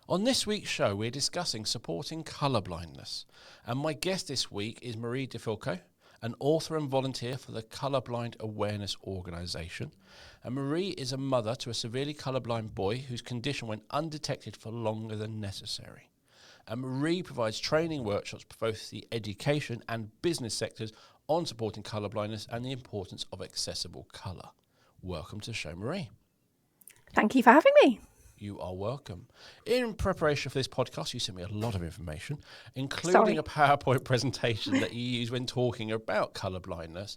On this week's show, we're discussing supporting colour blindness. And my guest this week is Marie Difolco, an author and volunteer for the Colourblind Awareness Organisation. And Marie is a mother to a severely colourblind boy whose condition went undetected for longer than necessary. And Marie provides training workshops for both the education and business sectors on supporting colour blindness and the importance of accessible colour. Welcome to the show, Marie. Thank you for having me. You are welcome. In preparation for this podcast, you sent me a lot of information, including a PowerPoint presentation that you use when talking about colour blindness.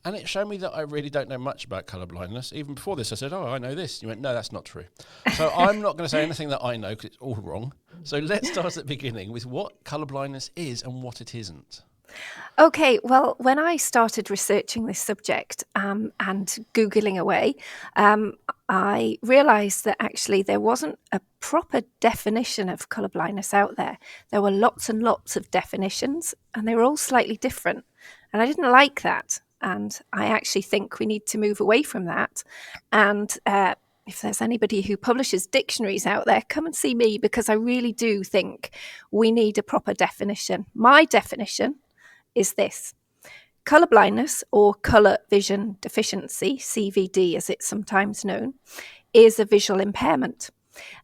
And it showed me that I really don't know much about colour blindness. Even before this, I said, I know this. You went, no, that's not true. So I'm not going to say anything that I know because it's all wrong. So let's start at the beginning with what colour blindness is and what it isn't. Okay, well, when I started researching this subject and Googling away, I realised that actually there wasn't a proper definition of colour blindness out there. There were lots and lots of definitions, and they were all slightly different. And I didn't like that. And I actually think we need to move away from that. And if there's anybody who publishes dictionaries out there, come and see me, because I really do think we need a proper definition. My definition is this: colour blindness, or colour vision deficiency, CVD as it's sometimes known, is a visual impairment,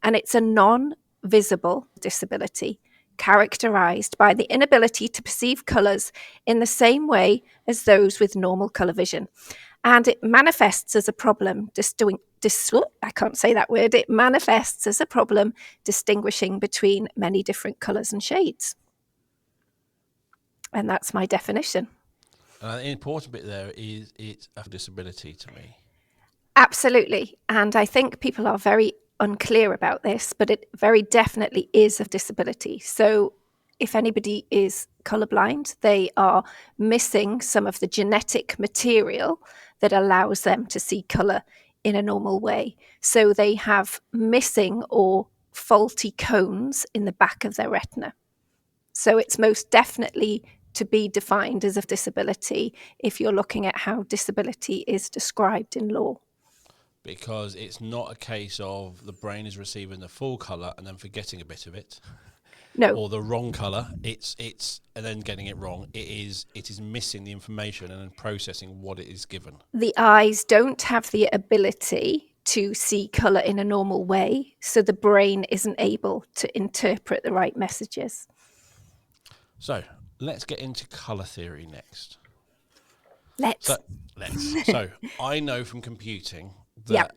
and it's a non-visible disability characterised by the inability to perceive colours in the same way as those with normal colour vision. And it manifests as a problem It manifests as a problem distinguishing between many different colours and shades. And that's my definition. The important bit there is it's a disability to me. Absolutely. And I think people are very unclear about this, but it very definitely is a disability. So if anybody is colourblind, they are missing some of the genetic material that allows them to see colour in a normal way. So they have missing or faulty cones in the back of their retina. So it's most definitely to be defined as a disability if you're looking at how disability is described in law. Because it's not a case of the brain is receiving the full colour and then forgetting a bit of it. No. Or the wrong colour, it's and then getting it wrong. It is missing the information and then processing what it is given. The eyes don't have the ability to see colour in a normal way, so the brain isn't able to interpret the right messages. So let's get into colour theory next. Let's. So I know from computing that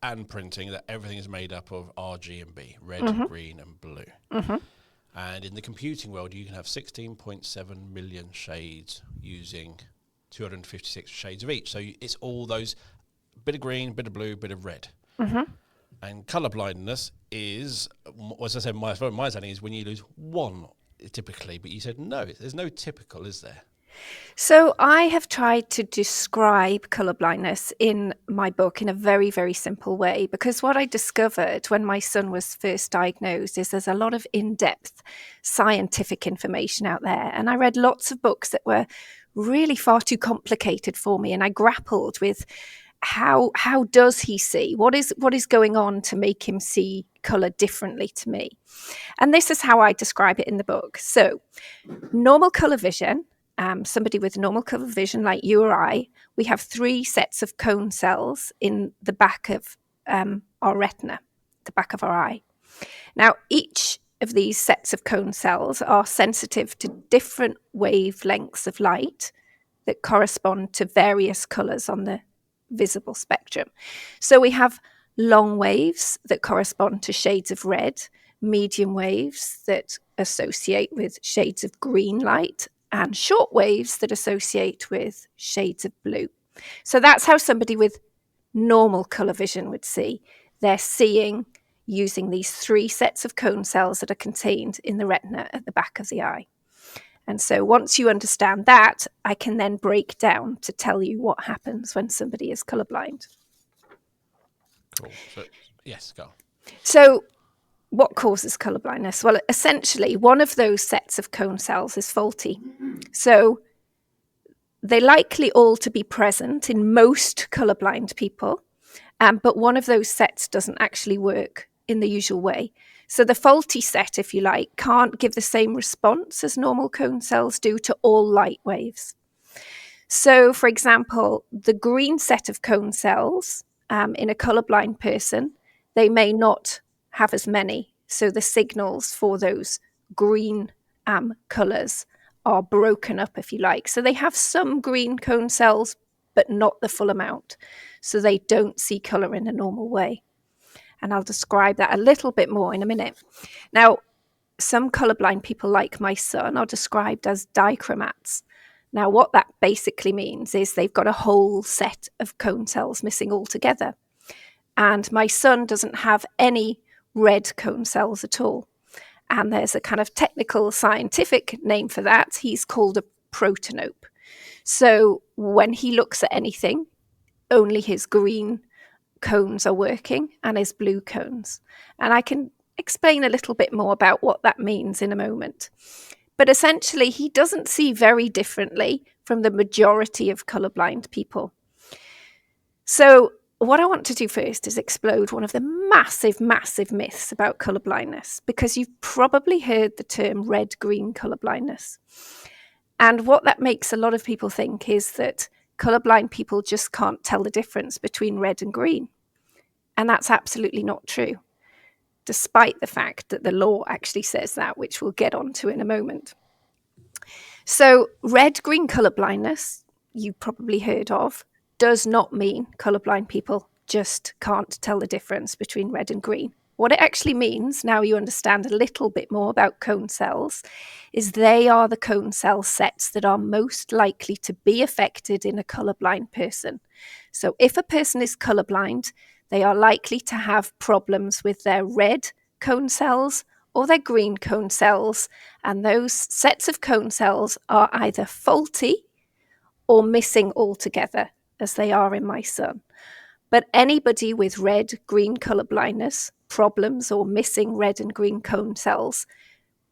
and printing that everything is made up of RGB, red, green and blue. Mm-hmm. And in the computing world, you can have 16.7 million shades using 256 shades of each. So it's all those bit of green, bit of blue, bit of red. Mm-hmm. And colour blindness is, as I said, my understanding is when you lose one typically, but you said no, there's no typical, is there? So I have tried to describe colour blindness in my book in a very, very simple way, because what I discovered when my son was first diagnosed is there's a lot of in-depth scientific information out there. And I read lots of books that were really far too complicated for me. And I grappled with how does he see? What is going on to make him see colour differently to me? And this is how I describe it in the book. So normal colour vision, somebody with normal colour vision like you or I, we have 3 sets of cone cells in the back of our retina, the back of our eye. Now, each of these sets of cone cells are sensitive to different wavelengths of light that correspond to various colours on the visible spectrum. So we have long waves that correspond to shades of red, medium waves that associate with shades of green light, and short waves that associate with shades of blue. So that's how somebody with normal colour vision would see. They're seeing using these 3 sets of cone cells that are contained in the retina at the back of the eye. And so once you understand that, I can then break down to tell you what happens when somebody is colourblind. Cool. So, yes, go. So what causes colour blindness? Well, essentially, one of those sets of cone cells is faulty. So they're likely all to be present in most colourblind people, but one of those sets doesn't actually work in the usual way. So the faulty set, if you like, can't give the same response as normal cone cells do to all light waves. So, for example, the green set of cone cells in a colourblind person, they may not have as many. So the signals for those green colours are broken up, if you like. So they have some green cone cells, but not the full amount. So they don't see colour in a normal way. And I'll describe that a little bit more in a minute. Now, some colourblind people like my son are described as dichromats. Now, what that basically means is they've got a whole set of cone cells missing altogether. And my son doesn't have any red cone cells at all. And there's a kind of technical scientific name for that. He's called a protanope. So when he looks at anything, only his green cones are working and his blue cones. And I can explain a little bit more about what that means in a moment. But essentially, he doesn't see very differently from the majority of colourblind people. So what I want to do first is explode one of the massive, massive myths about colourblindness, because you've probably heard the term red-green colourblindness. And what that makes a lot of people think is that colourblind people just can't tell the difference between red and green. And that's absolutely not true, despite the fact that the law actually says that, which we'll get onto in a moment. So red-green colour blindness, you probably heard of, does not mean colourblind people just can't tell the difference between red and green. What it actually means, now you understand a little bit more about cone cells, is they are the cone cell sets that are most likely to be affected in a colourblind person. So if a person is colourblind, they are likely to have problems with their red cone cells or their green cone cells, and those sets of cone cells are either faulty or missing altogether, as they are in my son. But anybody with red-green colour blindness problems or missing red and green cone cells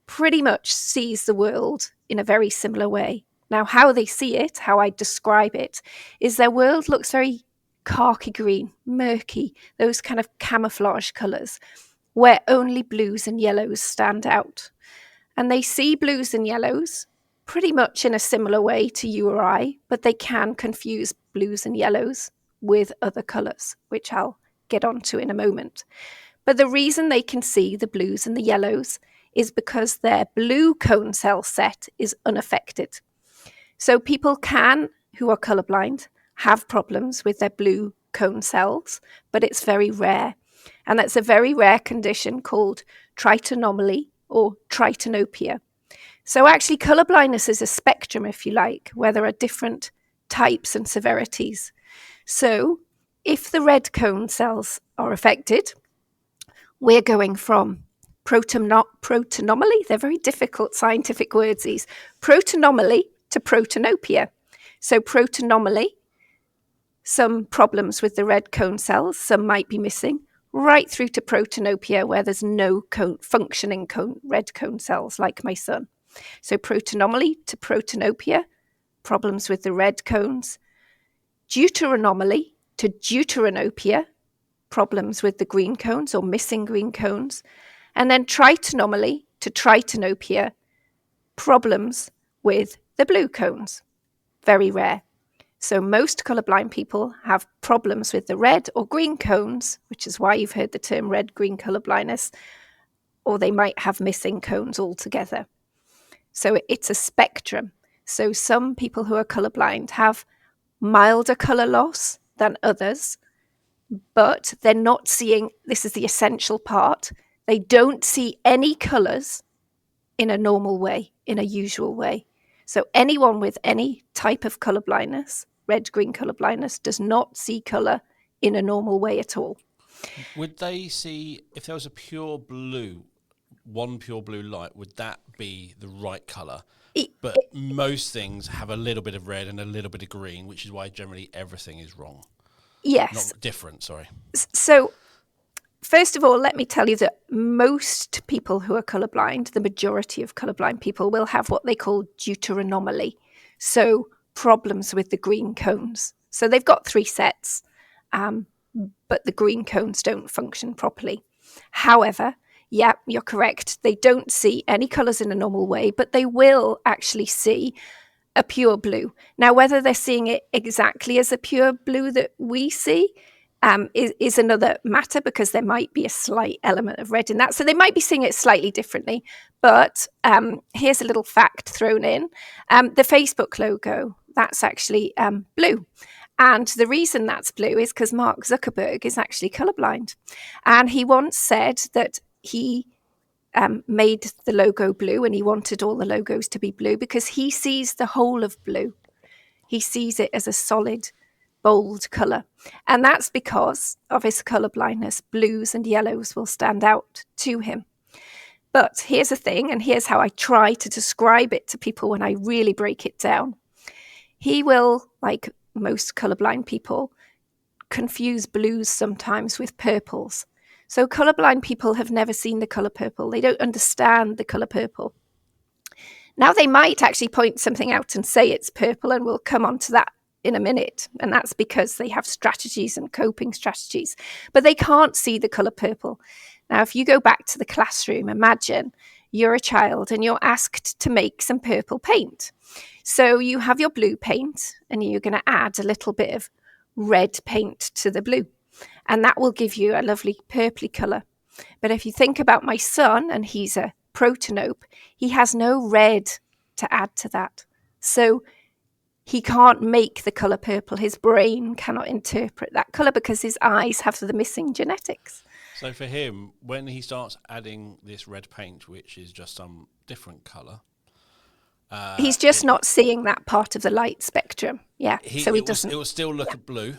pretty much sees the world in a very similar way. Now, how they see it, how I describe it, is their world looks very khaki green, murky, those kind of camouflage colours, where only blues and yellows stand out. And they see blues and yellows pretty much in a similar way to you or I, but they can confuse blues and yellows with other colours, which I'll get onto in a moment. But the reason they can see the blues and the yellows is because their blue cone cell set is unaffected. So people can, who are colourblind, have problems with their blue cone cells, but it's very rare. And that's a very rare condition called tritonoma or tritonopia. So actually colourblindness is a spectrum, if you like, where there are different types and severities. So if the red cone cells are affected, we're going from protanomaly, they're very difficult scientific words, these, protanomaly to protanopia. So protanomaly, some problems with the red cone cells, some might be missing, right through to protanopia, where there's no functioning red cone cells, like my son. So protanomaly to protanopia, problems with the red cones. Deuteranomaly to deuteranopia, problems with the green cones or missing green cones. And then tritonomaly to tritonopia, problems with the blue cones. Very rare. So most colourblind people have problems with the red or green cones, which is why you've heard the term red-green colour blindness, or they might have missing cones altogether. So it's a spectrum. So some people who are colourblind have milder colour loss than others, but they're not seeing, this is the essential part, they don't see any colours in a normal way, in a usual way. So anyone with any type of colour blindness, red-green colour blindness, does not see colour in a normal way at all. Would they see, if there was a pure blue, one pure blue light, would that be the right colour? But most things have a little bit of red and a little bit of green, which is why generally everything is wrong. Yes. Not different, sorry. So first of all, let me tell you that most people who are colourblind, the majority of colourblind people, will have what they call deuteranomaly. So problems with the green cones. So they've got 3 sets, but the green cones don't function properly. However, yeah, you're correct. They don't see any colours in a normal way, but they will actually see a pure blue. Now, whether they're seeing it exactly as a pure blue that we see is another matter, because there might be a slight element of red in that. So they might be seeing it slightly differently. But here's a little fact thrown in. The Facebook logo, that's actually blue. And the reason that's blue is because Mark Zuckerberg is actually colorblind. And he once said that he made the logo blue, and he wanted all the logos to be blue because he sees the whole of blue. He sees it as a solid, bold colour. And that's because of his colour blindness. Blues and yellows will stand out to him. But here's the thing, and here's how I try to describe it to people when I really break it down. He will, like most colourblind people, confuse blues sometimes with purples. So colourblind people have never seen the colour purple. They don't understand the colour purple. Now, they might actually point something out and say it's purple, and we'll come on to that in a minute. And that's because they have strategies and coping strategies, but they can't see the colour purple. Now, if you go back to the classroom, imagine you're a child and you're asked to make some purple paint. So you have your blue paint, and you're going to add a little bit of red paint to the blue, and that will give you a lovely purpley colour. But if you think about my son, and he's a protanope, he has no red to add to that. So he can't make the colour purple. His brain cannot interpret that colour because his eyes have the missing genetics. So for him, when he starts adding this red paint, which is just some different colour, he's just not seeing that part of the light spectrum. Yeah, so he doesn't. It will still look at blue.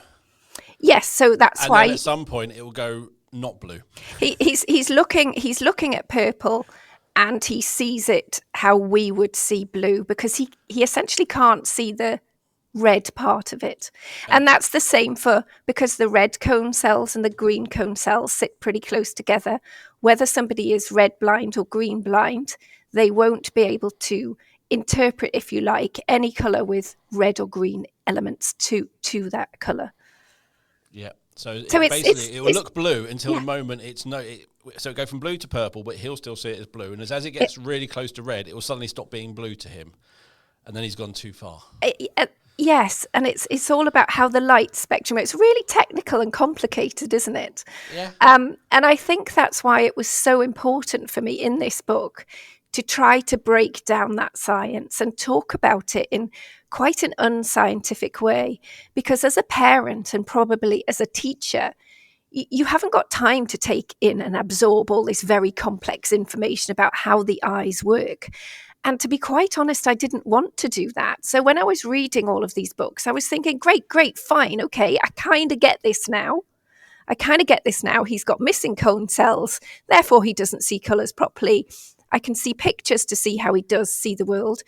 Yes, so that's and why. And then at some point, it will go not blue. He's looking at purple, and he sees it how we would see blue, because he essentially can't see the red part of it. And that's the same because the red cone cells and the green cone cells sit pretty close together. Whether somebody is red blind or green blind, they won't be able to interpret, if you like, any colour with red or green elements to that colour. Yeah. So it will look blue until the moment so it go from blue to purple, but he'll still see it as blue. And as it gets really close to red, it will suddenly stop being blue to him, and then he's gone too far. Yes, and it's all about how the light spectrum. It's really technical and complicated, isn't it? Yeah. And I think that's why it was so important for me in this book to try to break down that science and talk about it in quite an unscientific way. Because as a parent, and probably as a teacher, you haven't got time to take in and absorb all this very complex information about how the eyes work. And to be quite honest, I didn't want to do that. So when I was reading all of these books, I was thinking, great, fine, okay, I kind of get this now. He's got missing cone cells, therefore he doesn't see colours properly. I can see pictures to see how he does see the world.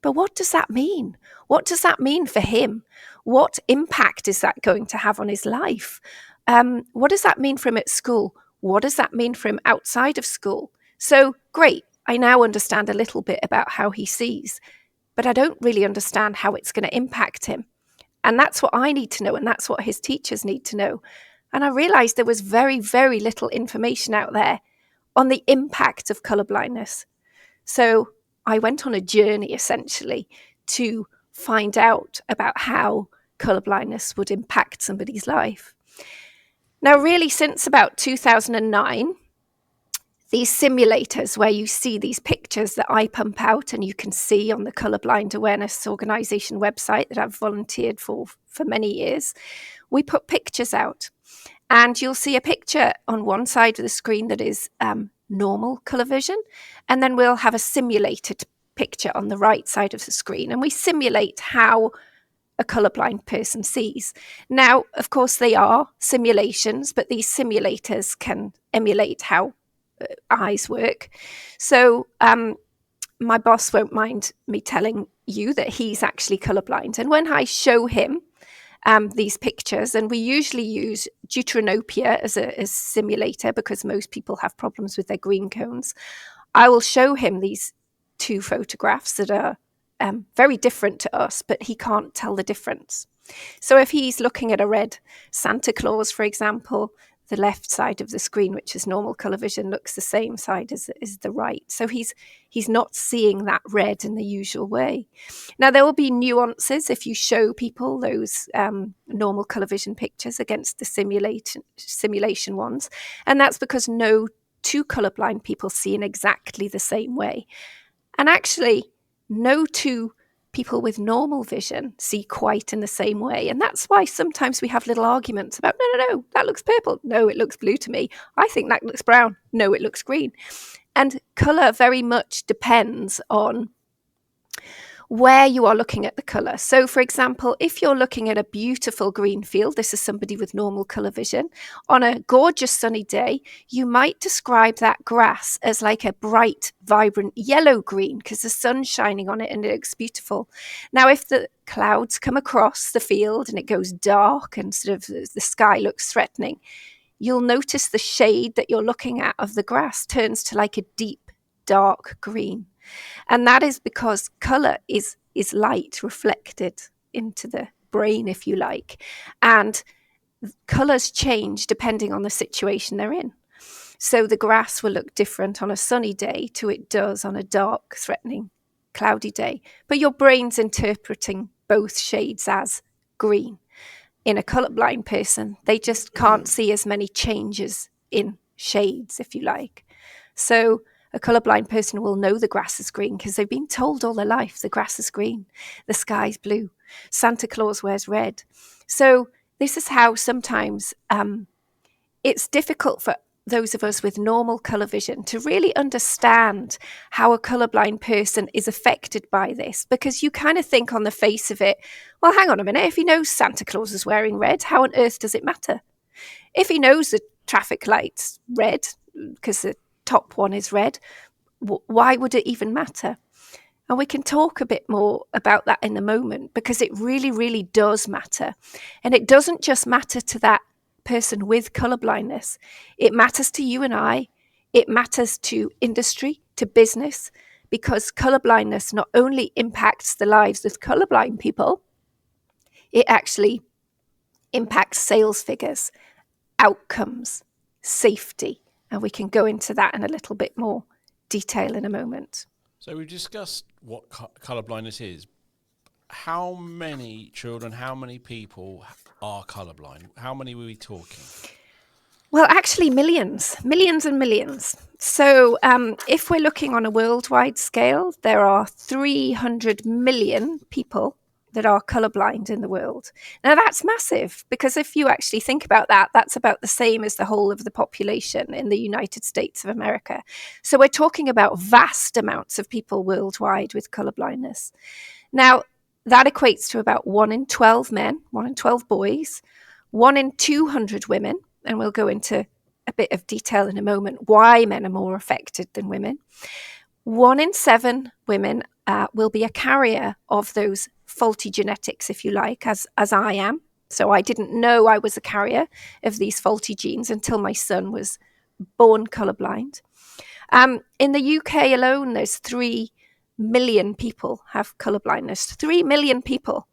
But what does that mean? What does that mean for him? What impact is that going to have on his life? What does that mean for him at school? What does that mean for him outside of school? So great, I now understand a little bit about how he sees, but I don't really understand how it's going to impact him. And that's what I need to know, and that's what his teachers need to know. And I realised there was very, very little information out there on the impact of colour blindness. So I went on a journey, essentially, to find out about how colour blindness would impact somebody's life. Now, really, since about 2009, these simulators where you see these pictures that I pump out, and you can see on the Colourblind Awareness Organisation website that I've volunteered for many years, we put pictures out. And you'll see a picture on one side of the screen that is normal colour vision, and then we'll have a simulated picture on the right side of the screen, and we simulate how a colourblind person sees. Now, of course, they are simulations, but these simulators can emulate how eyes work. So my boss won't mind me telling you that he's actually colourblind. And when I show him these pictures, and we usually use deuteranopia as a simulator because most people have problems with their green cones, I will show him these two photographs that are very different to us, but he can't tell the difference. So if he's looking at a red Santa Claus, for example, the left side of the screen, which is normal colour vision, looks the same side as the right. So he's not seeing that red in the usual way. Now, there will be nuances if you show people those normal colour vision pictures against the simulation ones. And that's because no two colourblind people see in exactly the same way. And actually, no two people with normal vision see quite in the same way. And that's why sometimes we have little arguments about, no, that looks purple. No, it looks blue to me. I think that looks brown. No, it looks green. And colour very much depends on where you are looking at the colour. So, for example, if you're looking at a beautiful green field, this is somebody with normal colour vision, on a gorgeous sunny day, you might describe that grass as like a bright, vibrant yellow-green because the sun's shining on it and it looks beautiful. Now, if the clouds come across the field and it goes dark and sort of the sky looks threatening, you'll notice the shade that you're looking at of the grass turns to like a deep, dark green. And that is because colour is light reflected into the brain, if you like. And colours change depending on the situation they're in. So the grass will look different on a sunny day to it does on a dark, threatening, cloudy day. But your brain's interpreting both shades as green. In a colourblind person, they just can't see as many changes in shades, if you like. So a colourblind person will know the grass is green because they've been told all their life the grass is green, the sky's blue, Santa Claus wears red. So this is how sometimes it's difficult for those of us with normal colour vision to really understand how a colourblind person is affected by this, because you kind of think on the face of it, well, hang on a minute, if he knows Santa Claus is wearing red, how on earth does it matter? If he knows the traffic light's red, because the top one is red, why would it even matter? And we can talk a bit more about that in a moment, because it really, really does matter. And it doesn't just matter to that person with colour blindness. It matters to you and I. It matters to industry, to business, because colour blindness not only impacts the lives of colourblind people, it actually impacts sales figures, outcomes, safety. And we can go into that in a little bit more detail in a moment. So we've discussed what colour blindness is. How many children, how many people are colourblind? How many were we talking? Well, actually, millions and millions. So if we're looking on a worldwide scale, there are 300 million people that are colourblind in the world. Now, that's massive, because if you actually think about that, that's about the same as the whole of the population in the United States of America. So we're talking about vast amounts of people worldwide with colourblindness. Now, that equates to about 1 in 12 men, 1 in 12 boys, 1 in 200 women, and we'll go into a bit of detail in a moment why men are more affected than women. 1 in 7 women will be a carrier of those faulty genetics, if you like, as I am. So I didn't know I was a carrier of these faulty genes until my son was born colourblind. In the UK alone, there's 3 million people have colourblindness. 3 million people.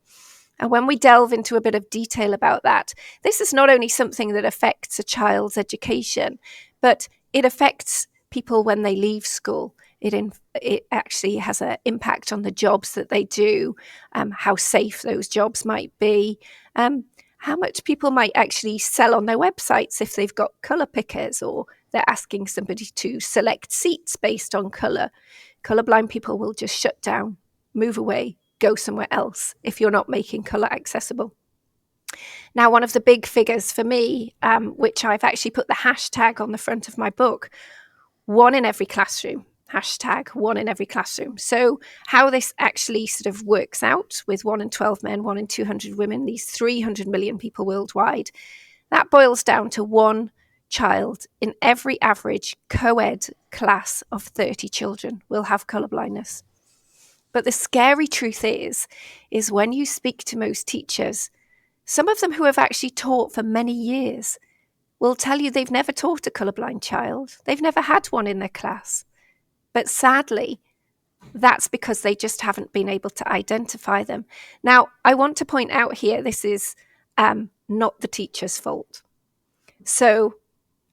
And when we delve into a bit of detail about that, this is not only something that affects a child's education, but it affects people when they leave school. It actually has an impact on the jobs that they do, how safe those jobs might be, how much people might actually sell on their websites if they've got colour pickers, or they're asking somebody to select seats based on colour. Colourblind people will just shut down, move away, go somewhere else if you're not making colour accessible. Now, one of the big figures for me, which I've actually put the hashtag on the front of my book, 1 in every classroom, hashtag 1 in every classroom. So how this actually sort of works out with 1 in 12 men, 1 in 200 women, these 300 million people worldwide, that boils down to 1 child in every average co-ed class of 30 children will have colour blindness. But the scary truth is when you speak to most teachers, some of them who have actually taught for many years will tell you they've never taught a colourblind child. They've never had one in their class. But sadly, that's because they just haven't been able to identify them. Now, I want to point out here, this is not the teacher's fault. So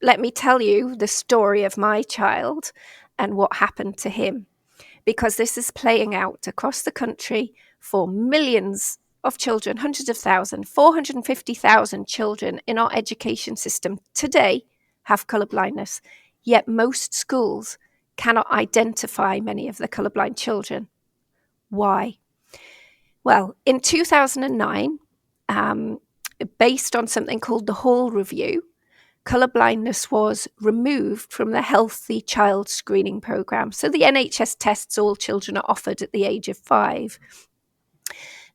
let me tell you the story of my child and what happened to him, because this is playing out across the country for millions of children, hundreds of thousands, 450,000 children in our education system today have colour blindness, yet most schools cannot identify many of the colourblind children. Why? Well, in 2009, based on something called the Hall Review, colour blindness was removed from the Healthy Child Screening Programme. So the NHS tests all children are offered at the age of 5.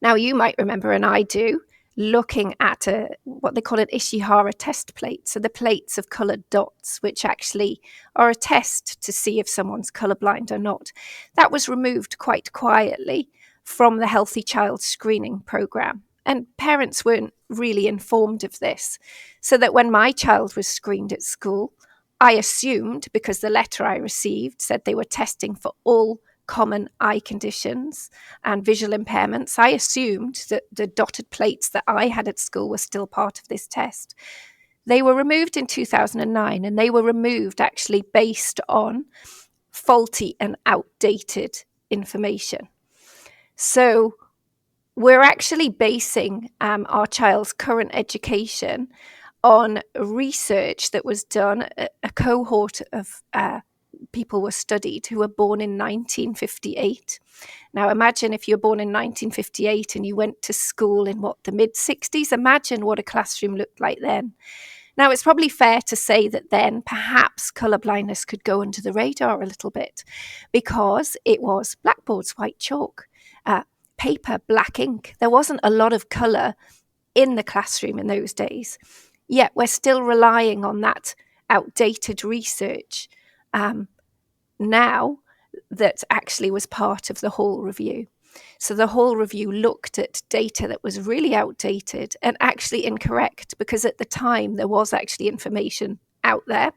Now, you might remember, and I do, looking at what they call an Ishihara test plate. So the plates of coloured dots, which actually are a test to see if someone's colourblind or not. That was removed quite quietly from the Healthy Child Screening Programme. And parents weren't really informed of this. So that when my child was screened at school, I assumed, because the letter I received said they were testing for all common eye conditions and visual impairments, I assumed that the dotted plates that I had at school were still part of this test. They were removed in 2009, and they were removed actually based on faulty and outdated information. So we're actually basing our child's current education on research that was done. A cohort of people were studied who were born in 1958. Now, imagine if you were born in 1958 and you went to school in the mid-60s. Imagine what a classroom looked like then. Now, it's probably fair to say that then perhaps colour blindness could go under the radar a little bit, because it was blackboards, white chalk, paper, black ink. There wasn't a lot of colour in the classroom in those days. Yet we're still relying on that outdated research now that actually was part of the Hall Review. So the Hall Review looked at data that was really outdated and actually incorrect, because at the time there was actually information out there.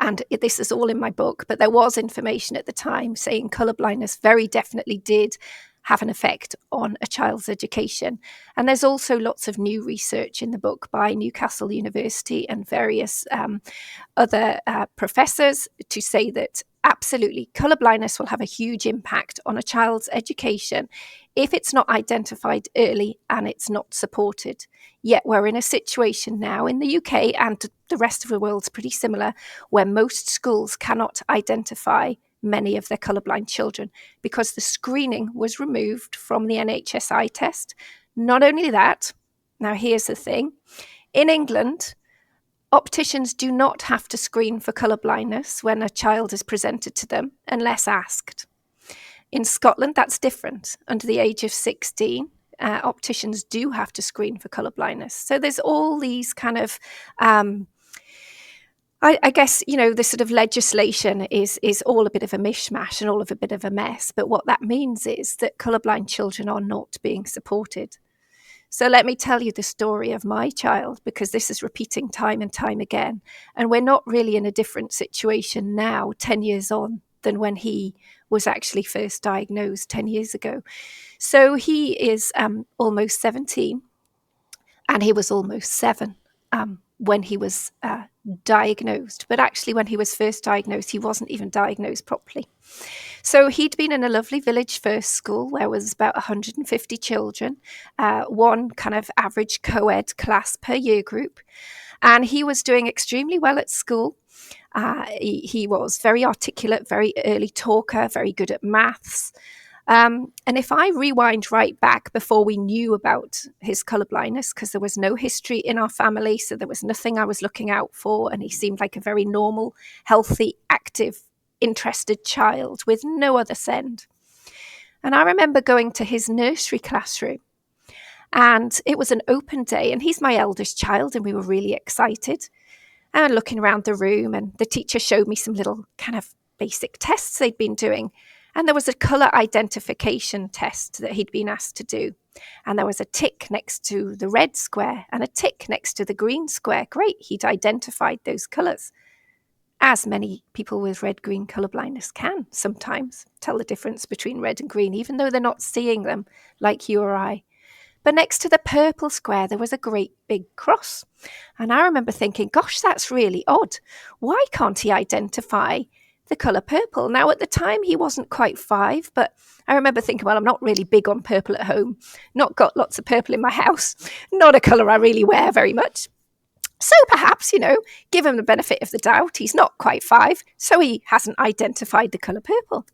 And this is all in my book, but there was information at the time saying colour blindness very definitely did have an effect on a child's education. And there's also lots of new research in the book by Newcastle University and various other professors to say that absolutely colour blindness will have a huge impact on a child's education if it's not identified early and it's not supported. Yet we're in a situation now in the UK, and the rest of the world's pretty similar, where most schools cannot identify many of their colourblind children because the screening was removed from the NHS eye test. Not only that, now here's the thing, in England, opticians do not have to screen for colour blindness when a child is presented to them unless asked. In Scotland, that's different. Under the age of 16, opticians do have to screen for colour blindness. So there's all these kind of I guess, the sort of legislation is all a bit of a mishmash and all of a bit of a mess. But what that means is that colourblind children are not being supported. So let me tell you the story of my child, because this is repeating time and time again. And we're not really in a different situation now, 10 years on, than when he was actually first diagnosed 10 years ago. So he is almost 17, and he was almost 7 when he was diagnosed. But actually, when he was first diagnosed, he wasn't even diagnosed properly. So he'd been in a lovely village first school where was about 150 children, one kind of average co-ed class per year group. And he was doing extremely well at school. He was very articulate, very early talker, very good at maths. And if I rewind right back before we knew about his colourblindness, because there was no history in our family, so there was nothing I was looking out for, and he seemed like a very normal, healthy, active, interested child with no other send. And I remember going to his nursery classroom, and it was an open day, and he's my eldest child, and we were really excited. And looking around the room, and the teacher showed me some little kind of basic tests they'd been doing. And there was a colour identification test that he'd been asked to do. And there was a tick next to the red square and a tick next to the green square. Great, he'd identified those colours. As many people with red-green colour blindness can sometimes tell the difference between red and green, even though they're not seeing them like you or I. but next to the purple square, there was a great big cross. And I remember thinking, gosh, that's really odd. Why can't he identify the colour purple? Now, at the time, he wasn't quite 5, but I remember thinking, well, I'm not really big on purple at home, not got lots of purple in my house, not a colour I really wear very much. So perhaps, give him the benefit of the doubt. He's not quite 5, so he hasn't identified the colour purple.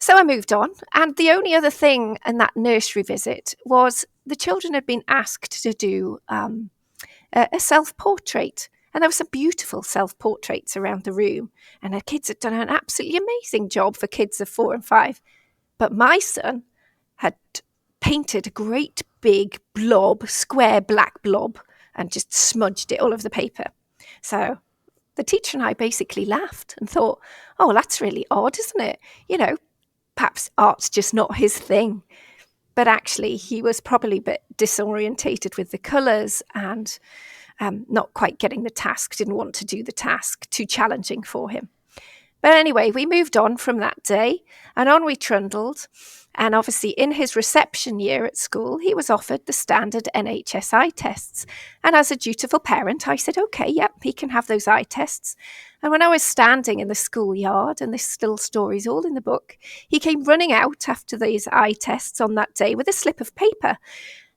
So I moved on, and the only other thing in that nursery visit was the children had been asked to do a self-portrait. And there were some beautiful self-portraits around the room, and the kids had done an absolutely amazing job for kids of 4 and 5. But my son had painted a great big blob, square black blob, and just smudged it all over the paper. So the teacher and I basically laughed and thought, oh, that's really odd, isn't it? Perhaps art's just not his thing. But actually, he was probably a bit disorientated with the colours and not quite getting the task, didn't want to do the task, too challenging for him. But anyway, we moved on from that day, and on we trundled. And obviously, in his reception year at school, he was offered the standard NHS eye tests. And as a dutiful parent, I said, OK, yep, he can have those eye tests. And when I was standing in the schoolyard, and this little story's all in the book, he came running out after these eye tests on that day with a slip of paper.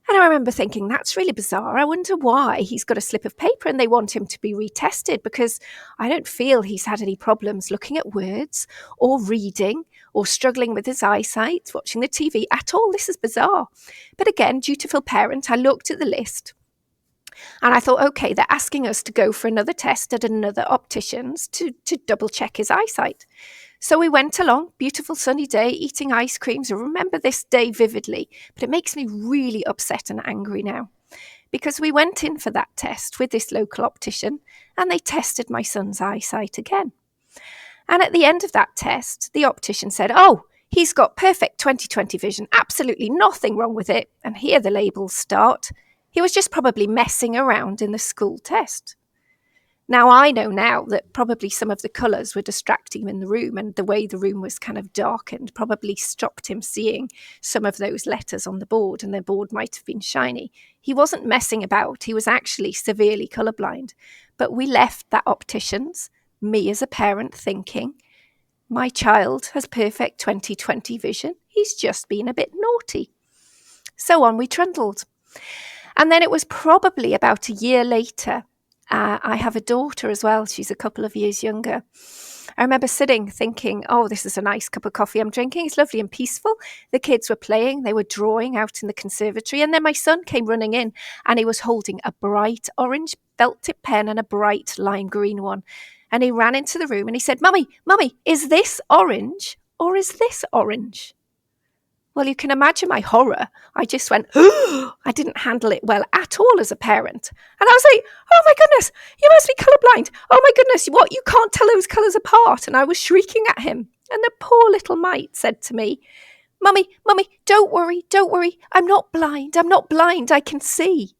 And I remember thinking, that's really bizarre. I wonder why he's got a slip of paper and they want him to be retested, because I don't feel he's had any problems looking at words or reading or struggling with his eyesight, watching the TV at all. This is bizarre. But again, dutiful parent, I looked at the list and I thought, OK, they're asking us to go for another test at another optician's to double check his eyesight. So we went along, beautiful sunny day, eating ice creams. I remember this day vividly, but it makes me really upset and angry now, because we went in for that test with this local optician and they tested my son's eyesight again. And at the end of that test, the optician said, oh, he's got perfect 20/20 vision, absolutely nothing wrong with it. And here the labels start. He was just probably messing around in the school test. Now, I know now that probably some of the colours were distracting him in the room, and the way the room was kind of darkened probably stopped him seeing some of those letters on the board, and the board might have been shiny. He wasn't messing about. He was actually severely colourblind. But we left that optician's, me as a parent, thinking, my child has perfect 20/20 vision. He's just been a bit naughty. So on we trundled. And then it was probably about a year later. I have a daughter as well. She's a couple of years younger. I remember sitting thinking, oh, this is a nice cup of coffee I'm drinking. It's lovely and peaceful. The kids were playing. They were drawing out in the conservatory. And then my son came running in and he was holding a bright orange felt-tip pen and a bright lime green one. And he ran into the room and he said, Mummy, is this orange or is this orange? Well, you can imagine my horror. I just went, oh, I didn't handle it well at all as a parent. And I was like, oh my goodness, you must be colourblind. Oh my goodness, what, you can't tell those colours apart? And I was shrieking at him. And the poor little mite said to me, Mummy, don't worry. I'm not blind, I can see.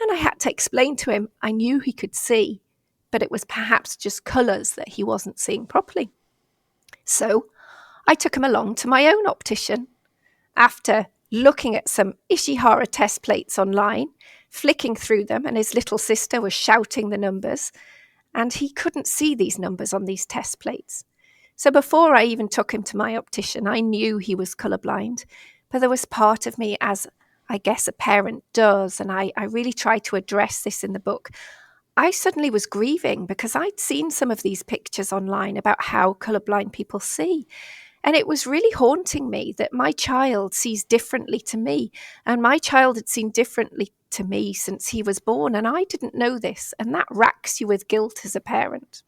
And I had to explain to him, I knew he could see, but it was perhaps just colours that he wasn't seeing properly. So I took him along to my own optician. After looking at some Ishihara test plates online, flicking through them, and his little sister was shouting the numbers, and he couldn't see these numbers on these test plates. So before I even took him to my optician, I knew he was colourblind, but there was part of me, as I guess a parent does, and I really tried to address this in the book. I suddenly was grieving because I'd seen some of these pictures online about how colourblind people see. And it was really haunting me that my child sees differently to me, and my child had seen differently to me since he was born, and I didn't know this, and that racks you with guilt as a parent.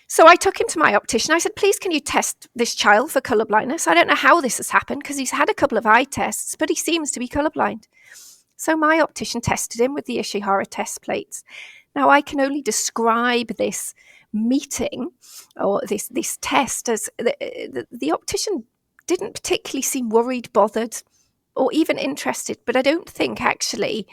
So I took him to my optician. I said, please, can you test this child for colour blindness? I don't know how this has happened because he's had a couple of eye tests, but he seems to be colourblind. So my optician tested him with the Ishihara test plates. Now, I can only describe this meeting or this test as the optician didn't particularly seem worried, bothered, or even interested. But I don't think actually,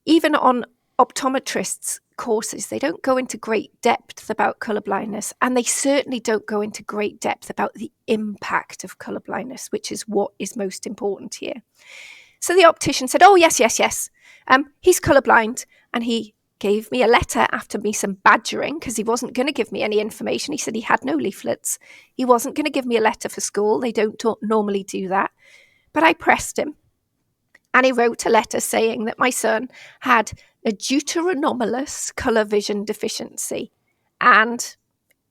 even on optometrists' courses, they don't go into great depth about colour blindness, and they certainly don't go into great depth about the impact of colour blindness, which is what is most important here. So the optician said, oh, yes. He's colourblind. And he gave me a letter after me some badgering because he wasn't going to give me any information. He said he had no leaflets. He wasn't going to give me a letter for school. They don't normally do that. But I pressed him. And he wrote a letter saying that my son had a deuteranomalous colour vision deficiency. And,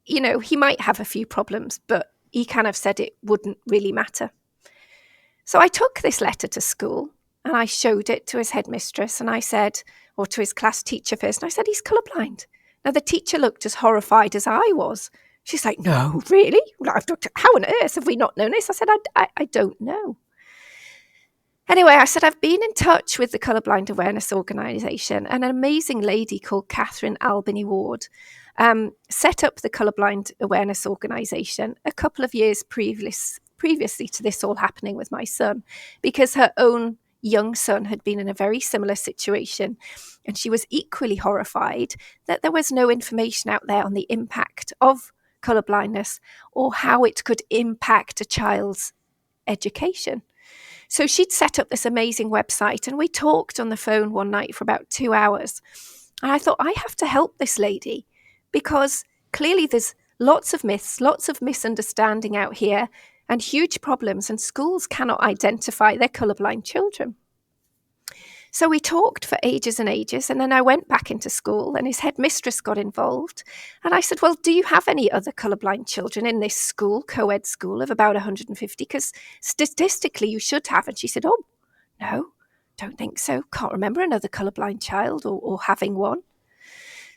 you know, he might have a few problems, but he kind of said it wouldn't really matter. So I took this letter to school and I showed it to his headmistress and I said, or to his class teacher first, and I said, he's colourblind. Now, the teacher looked as horrified as I was. She's like, no, really? How on earth have we not known this? I said, I don't know. Anyway, I said, I've been in touch with the Colourblind Awareness Organisation, and an amazing lady called Catherine Albany Ward set up the Colourblind Awareness Organisation a couple of years previously to this all happening with my son, because her own young son had been in a very similar situation, and she was equally horrified that there was no information out there on the impact of colourblindness or how it could impact a child's education. So she'd set up this amazing website and we talked on the phone one night for about 2 hours. And I thought, I have to help this lady because clearly there's lots of myths, lots of misunderstanding out here and huge problems, and schools cannot identify their colourblind children. So we talked for ages and ages, and then I went back into school and his headmistress got involved. And I said, well, do you have any other colourblind children in this school, co-ed school of about 150? Because statistically you should have. And she said, oh, no, don't think so. Can't remember another colourblind child or having one.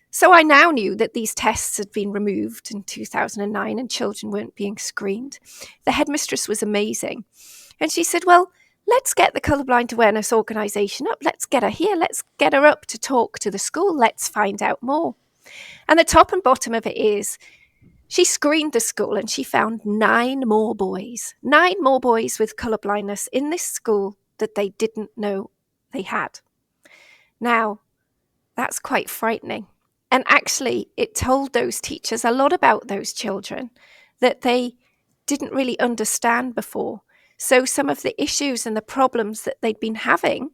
So I now knew that these tests had been removed in 2009 and children weren't being screened. The headmistress was amazing. And she said, well, let's get the Colourblind Awareness Organisation up. Let's get her here. Let's get her up to talk to the school. Let's find out more. And the top and bottom of it is she screened the school and she found 9 more boys with colourblindness in this school that they didn't know they had. Now, that's quite frightening. And actually, it told those teachers a lot about those children that they didn't really understand before. So some of the issues and the problems that they'd been having,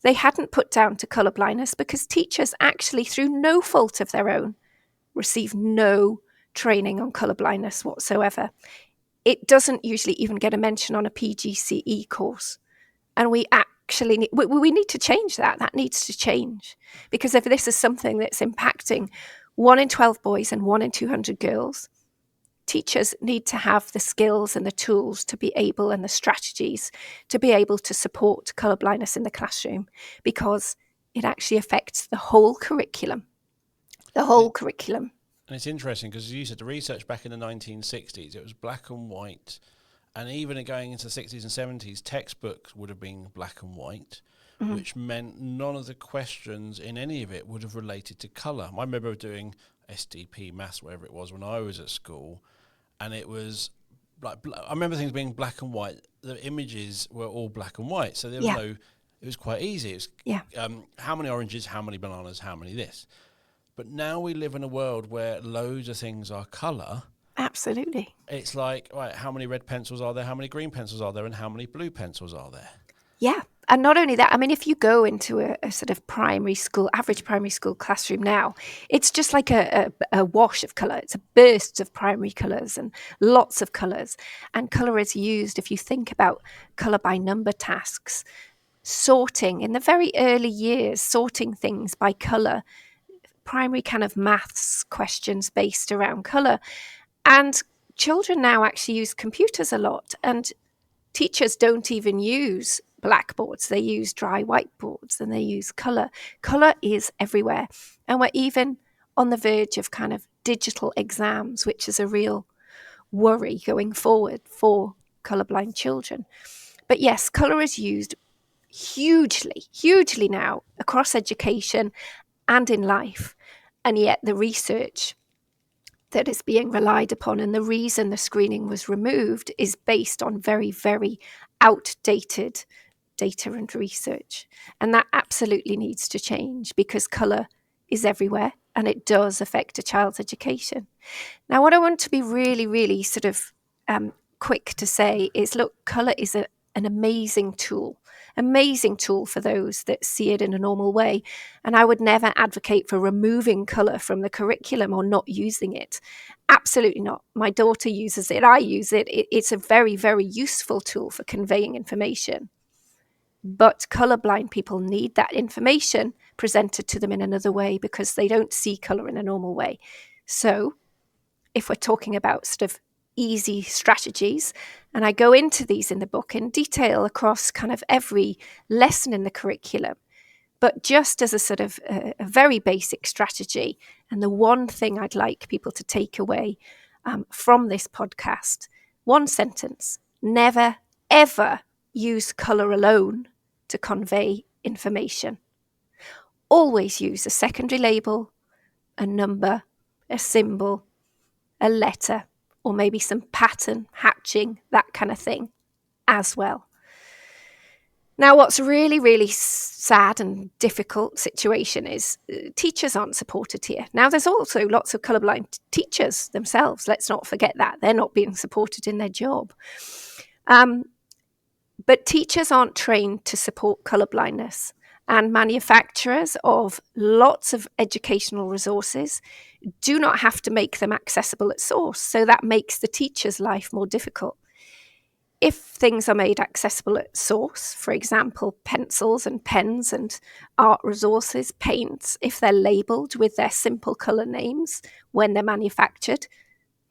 they hadn't put down to colourblindness because teachers actually, through no fault of their own, receive no training on colourblindness whatsoever. It doesn't usually even get a mention on a PGCE course. And we actually need to change that. That needs to change. Because if this is something that's impacting 1 in 12 boys and 1 in 200 girls, teachers need to have the skills and the tools to be able, and the strategies to be able to support colourblindness in the classroom, because it actually affects the whole curriculum. And it's interesting because, as you said, the research back in the 1960s, it was black and white. And even going into the 60s and 70s, textbooks would have been black and white, which meant none of the questions in any of it would have related to colour. I remember doing SDP, maths, whatever it was, when I was at school, and it was like, I remember things being black and white. The images were all black and white, so there was it was quite easy. It was how many oranges, how many bananas, how many this. But now we live in a world where loads of things are colour. Absolutely. It's like, right, how many red pencils are there, how many green pencils are there, and how many blue pencils are there? Yeah. And not only that, I mean, if you go into a sort of average primary school classroom now, it's just like a wash of colour. It's a burst of primary colours and lots of colours. And colour is used, if you think about colour by number tasks, sorting in the very early years, sorting things by colour, primary kind of maths questions based around colour. And children now actually use computers a lot, and teachers don't even use blackboards. They use dry whiteboards and they use colour. Colour is everywhere. And we're even on the verge of kind of digital exams, which is a real worry going forward for colourblind children. But yes, colour is used hugely now across education and in life. And yet the research that is being relied upon, and the reason the screening was removed, is based on very, very outdated data and research. And that absolutely needs to change, because colour is everywhere and it does affect a child's education. Now, what I want to be really, really sort of quick to say is, look, colour is an amazing tool for those that see it in a normal way. And I would never advocate for removing colour from the curriculum or not using it. Absolutely not. My daughter uses it. I use it. It's a very, very useful tool for conveying information. But colourblind people need that information presented to them in another way because they don't see colour in a normal way. So if we're talking about sort of easy strategies, and I go into these in the book in detail across kind of every lesson in the curriculum, but just as a sort of a very basic strategy, and the one thing I'd like people to take away from this podcast, one sentence: never, ever use colour alone to convey information. Always use a secondary label, a number, a symbol, a letter, or maybe some pattern, hatching, that kind of thing as well. Now, what's really, really sad and difficult situation is teachers aren't supported here. Now, there's also lots of colourblind teachers themselves. Let's not forget that. They're not being supported in their job. But teachers aren't trained to support colourblindness. And manufacturers of lots of educational resources do not have to make them accessible at source. So that makes the teacher's life more difficult. If things are made accessible at source, for example, pencils and pens and art resources, paints, if they're labelled with their simple colour names when they're manufactured,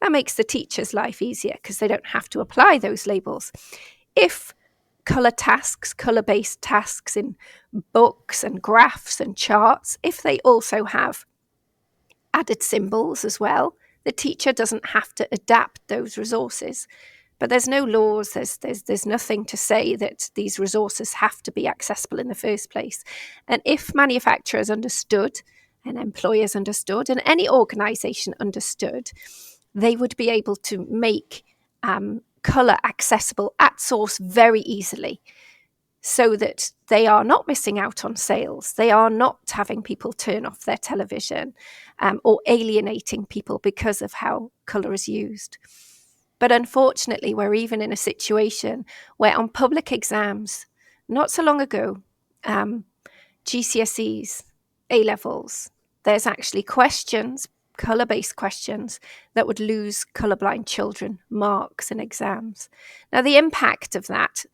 that makes the teacher's life easier because they don't have to apply those labels. If colour tasks, colour-based tasks in books and graphs and charts, if they also have added symbols as well, the teacher doesn't have to adapt those resources. But there's no laws, there's nothing to say that these resources have to be accessible in the first place. And if manufacturers understood, and employers understood, and any organisation understood, they would be able to make colour accessible at source very easily, so that they are not missing out on sales. They are not having people turn off their television or alienating people because of how colour is used. But unfortunately, we're even in a situation where on public exams, not so long ago, GCSEs, A-levels, there's actually questions, colour-based questions, that would lose colourblind children marks in exams. Now, the impact of that,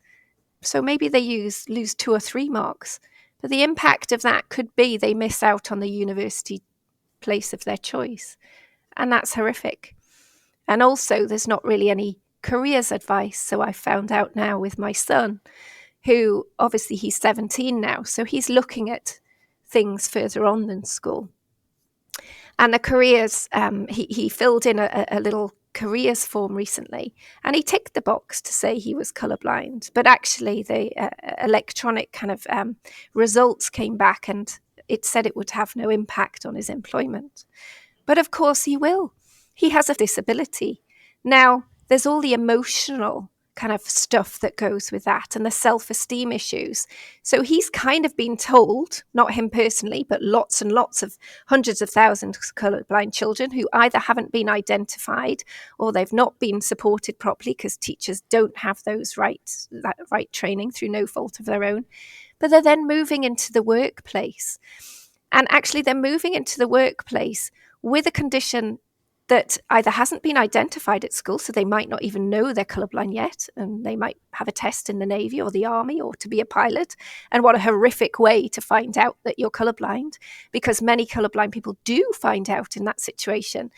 so maybe they lose 2 or 3 marks, but the impact of that could be they miss out on the university place of their choice. And that's horrific. And also, there's not really any careers advice. So I found out now with my son, who obviously he's 17 now, so he's looking at things further on than school. And the careers, he filled in a little careers form recently, and he ticked the box to say he was colourblind. But actually, the electronic kind of results came back, and it said it would have no impact on his employment. But of course, he will. He has a disability. Now, there's all the emotional kind of stuff that goes with that and the self-esteem issues. So he's kind of been told, not him personally, but lots and lots of hundreds of thousands of colourblind children who either haven't been identified or they've not been supported properly because teachers don't have that right training through no fault of their own. But they're then moving into the workplace. And actually, they're moving into the workplace with a condition that either hasn't been identified at school, so they might not even know they're colourblind yet, and they might have a test in the Navy or the Army or to be a pilot. And what a horrific way to find out that you're colourblind, because many colourblind people do find out in that situation.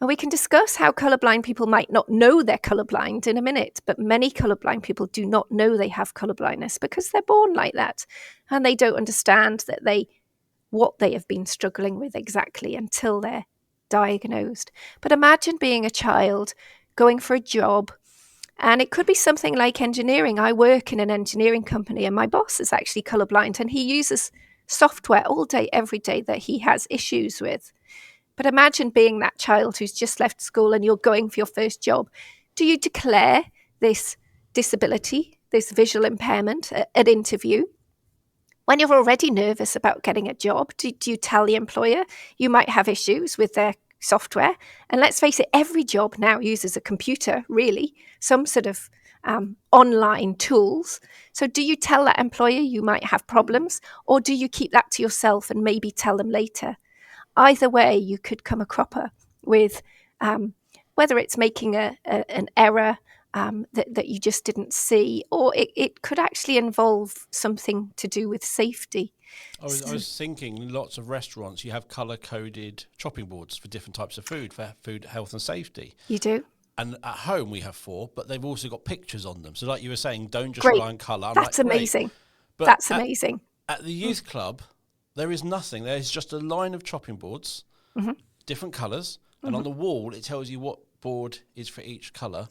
And we can discuss how colourblind people might not know they're colourblind in a minute, but many colourblind people do not know they have colourblindness because they're born like that, and they don't understand what they have been struggling with exactly until they're diagnosed. But imagine being a child going for a job, and it could be something like engineering. I work in an engineering company, and my boss is actually colourblind, and he uses software all day, every day that he has issues with. But imagine being that child who's just left school and you're going for your first job. Do you declare this disability, this visual impairment at interview? When you're already nervous about getting a job, do you tell the employer you might have issues with their software? And let's face it, every job now uses a computer, really, some sort of online tools. So do you tell that employer you might have problems, or do you keep that to yourself and maybe tell them later? Either way, you could come a cropper with whether it's making an error that you just didn't see, or it could actually involve something to do with safety. I was thinking, in lots of restaurants, you have colour-coded chopping boards for different types of food, for food health and safety. You do? And at home we have 4, but they've also got pictures on them. So like you were saying, don't just Great. rely on colour. That's like, amazing. But That's amazing. At the youth club, there is nothing. There's just a line of chopping boards, different colours, and on the wall it tells you what board is for each colour.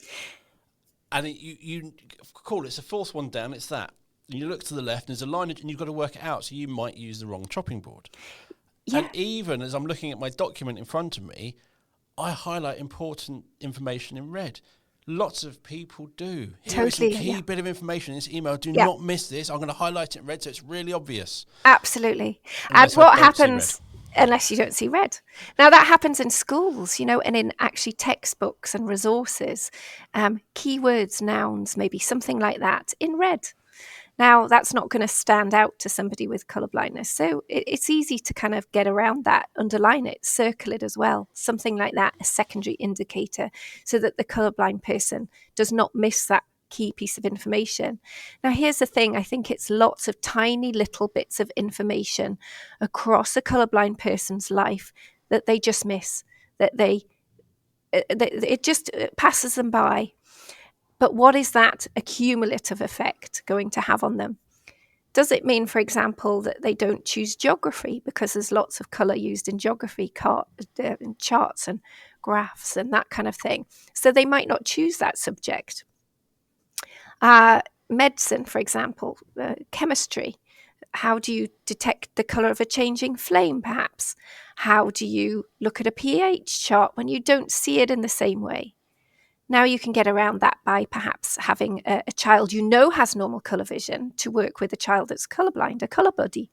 And you call it's the 4th one down, it's that. And you look to the left, and there's a line, and you've got to work it out, so you might use the wrong chopping board. Yeah. And even as I'm looking at my document in front of me, I highlight important information in red. Lots of people do. Here is some key bit of information in this email. Do not miss this. I'm going to highlight it in red so it's really obvious. Absolutely. And what happens... Unless you don't see red. Now, that happens in schools, and in actually textbooks and resources. Keywords, nouns, maybe something like that in red. Now, that's not going to stand out to somebody with colour blindness. So it's easy to kind of get around that, underline it, circle it as well. Something like that, a secondary indicator, so that the colourblind person does not miss that key piece of information. Now, here's the thing. I think it's lots of tiny little bits of information across a colourblind person's life that they just miss, that it just passes them by. But what is that accumulative effect going to have on them? Does it mean, for example, that they don't choose geography because there's lots of colour used in geography, in charts and graphs and that kind of thing? So they might not choose that subject. Medicine, for example, chemistry. How do you detect the colour of a changing flame, perhaps? How do you look at a pH chart when you don't see it in the same way? Now you can get around that by perhaps having a child has normal colour vision to work with a child that's colourblind, a colour buddy.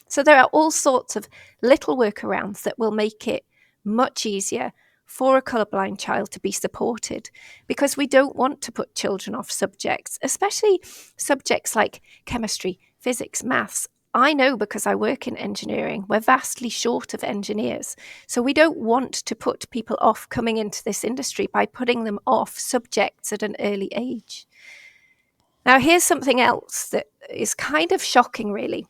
So there are all sorts of little workarounds that will make it much easier for a colourblind child to be supported, because we don't want to put children off subjects, especially subjects like chemistry, physics, maths. I know, because I work in engineering, we're vastly short of engineers. So we don't want to put people off coming into this industry by putting them off subjects at an early age. Now, here's something else that is kind of shocking, really.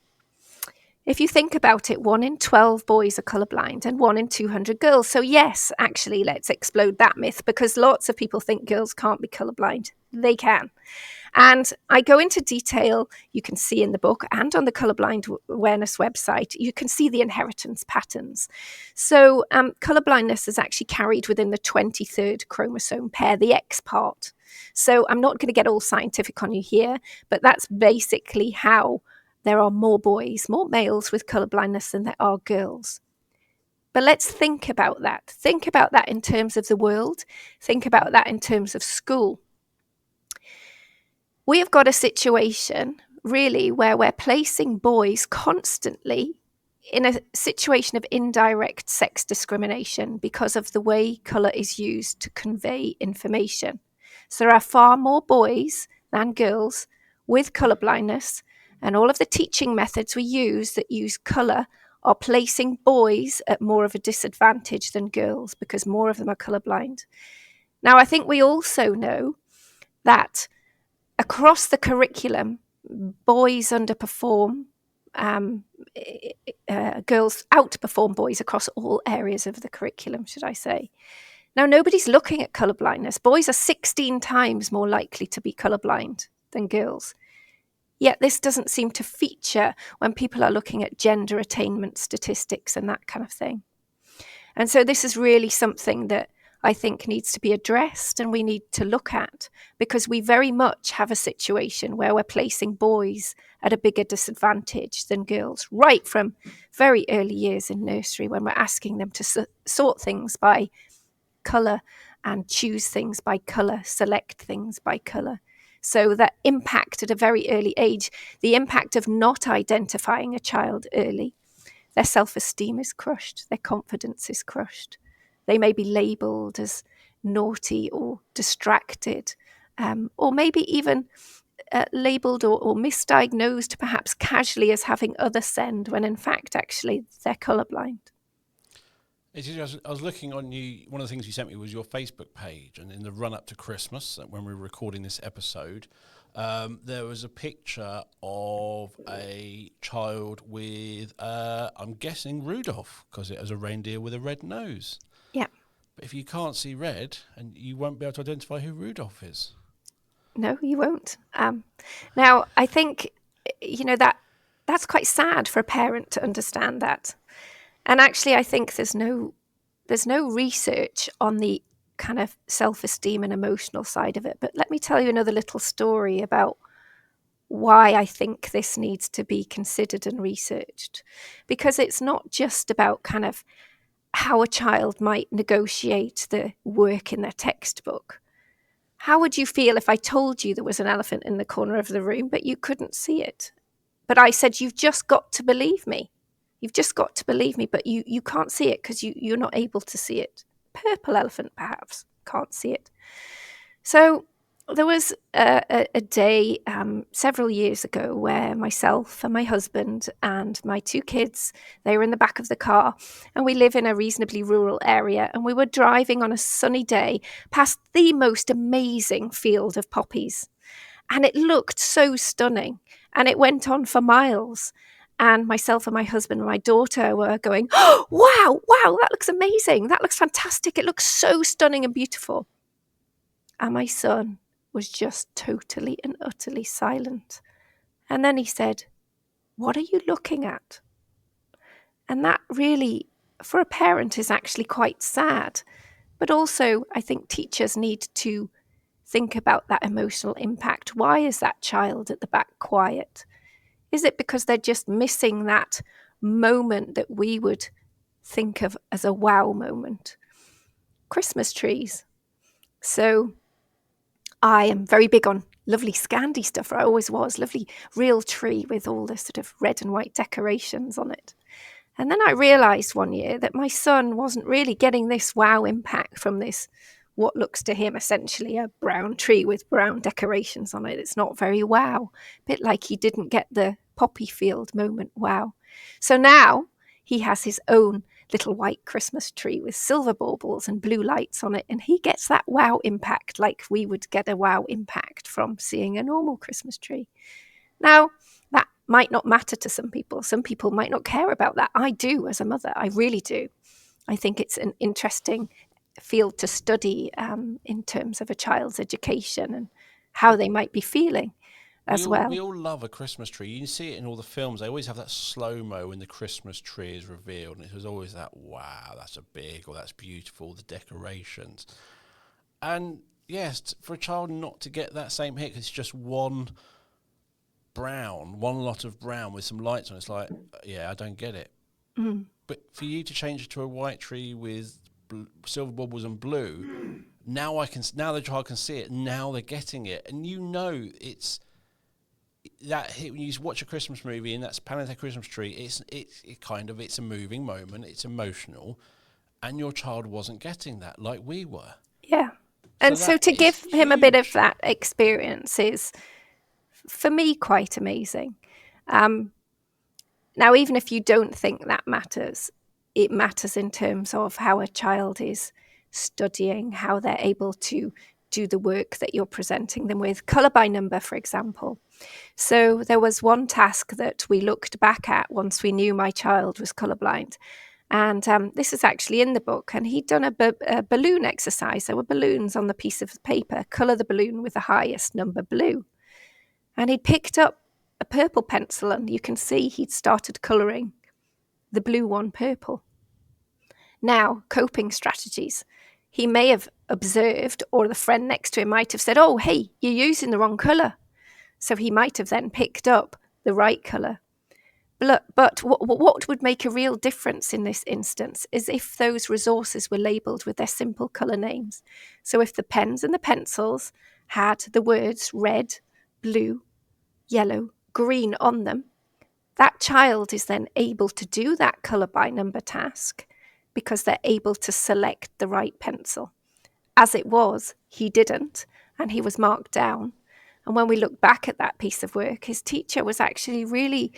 If you think about it, 1 in 12 boys are colourblind and 1 in 200 girls. So yes, actually, let's explode that myth, because lots of people think girls can't be colourblind. They can. And I go into detail, you can see in the book and on the Colourblind Awareness website, you can see the inheritance patterns. So colourblindness is actually carried within the 23rd chromosome pair, the X part. So I'm not going to get all scientific on you here, but that's basically how there are more boys, more males with colourblindness than there are girls. But let's think about that. Think about that in terms of the world. Think about that in terms of school. We have got a situation, really, where we're placing boys constantly in a situation of indirect sex discrimination because of the way colour is used to convey information. So there are far more boys than girls with colour blindness, and all of the teaching methods we use that use colour are placing boys at more of a disadvantage than girls because more of them are colourblind. Now, I think we also know that across the curriculum, boys underperform, girls outperform boys across all areas of the curriculum, should I say. Now, nobody's looking at colour blindness. Boys are 16 times more likely to be colourblind than girls. Yet this doesn't seem to feature when people are looking at gender attainment statistics and that kind of thing. And so this is really something that I think needs to be addressed and we need to look at, because we very much have a situation where we're placing boys at a bigger disadvantage than girls, right from very early years in nursery, when we're asking them to sort things by colour and choose things by colour, select things by colour. So that impact at a very early age, the impact of not identifying a child early, their self-esteem is crushed, their confidence is crushed. They may be labelled as naughty or distracted. or maybe even labelled or misdiagnosed perhaps casually as having other SEND when in fact actually they're colourblind. I was looking on you. One of the things you sent me was your Facebook page, and in the run up to Christmas, when we were recording this episode, there was a picture of a child with, I'm guessing Rudolph, because it has a reindeer with a red nose. Yeah. But if you can't see red, and you won't be able to identify who Rudolph is. No, you won't. Now, I think, that's quite sad for a parent to understand that. And actually, I think there's no research on the kind of self-esteem and emotional side of it. But let me tell you another little story about why I think this needs to be considered and researched. Because it's not just about kind of how a child might negotiate the work in their textbook. How would you feel if I told you there was an elephant in the corner of the room, but you couldn't see it? But I said, you've just got to believe me. You've just got to believe me, but you can't see it because you're not able to see it. Purple elephant, perhaps, can't see it. So there was a day several years ago where myself and my husband and my two kids, they were in the back of the car, and we live in a reasonably rural area, and we were driving on a sunny day past the most amazing field of poppies. And it looked so stunning, and it went on for miles. And myself and my husband and my daughter were going, oh, wow, that looks amazing. That looks fantastic. It looks so stunning and beautiful. And my son was just totally and utterly silent. And then he said, what are you looking at? And that really, for a parent, is actually quite sad. But also, I think teachers need to think about that emotional impact. Why is that child at the back quiet? Is it because they're just missing that moment that we would think of as a wow moment? Christmas trees. So I am very big on lovely Scandi stuff, or I always was, lovely real tree with all the sort of red and white decorations on it. And then I realised one year that my son wasn't really getting this wow impact from this, what looks to him essentially a brown tree with brown decorations on it. It's not very wow, a bit like he didn't get the poppy field moment wow. So now he has his own little white Christmas tree with silver baubles and blue lights on it, and he gets that wow impact like we would get a wow impact from seeing a normal Christmas tree. Now, that might not matter to some people. Some people might not care about that. I do as a mother. I really do. I think it's an interesting field to study in terms of a child's education and how they might be feeling as well. We all love a Christmas tree. You can see it in all the films. They always have that slow-mo when the Christmas tree is revealed, and it was always that, wow, that's a big, or that's beautiful, the decorations. And yes, for a child not to get that same hit, 'cause it's just one lot of brown with some lights on, it's like, yeah, I don't get it. Mm. But for you to change it to a white tree with silver baubles and blue, now the child can see it. Now they're getting it, and it's that hit when you watch a Christmas movie and that's Palantir Christmas tree. It's a moving moment. It's emotional, and your child wasn't getting that like we were. Yeah, and so to give him a bit of that experience is, for me, quite amazing. Now, even if you don't think that matters, it matters in terms of how a child is studying, how they're able to do the work that you're presenting them with. Colour by number, for example. So there was one task that we looked back at once we knew my child was colourblind. And this is actually in the book. And he'd done a balloon exercise. There were balloons on the piece of paper. Colour the balloon with the highest number blue. And he'd picked up a purple pencil, and you can see he'd started colouring the blue one purple. Now, coping strategies. He may have observed, or the friend next to him might have said, oh, hey, you're using the wrong colour. So he might have then picked up the right colour. But what would make a real difference in this instance is if those resources were labelled with their simple colour names. So if the pens and the pencils had the words red, blue, yellow, green on them, that child is then able to do that colour by number task because they're able to select the right pencil. As it was, he didn't, and he was marked down. And when we look back at that piece of work, his teacher was actually really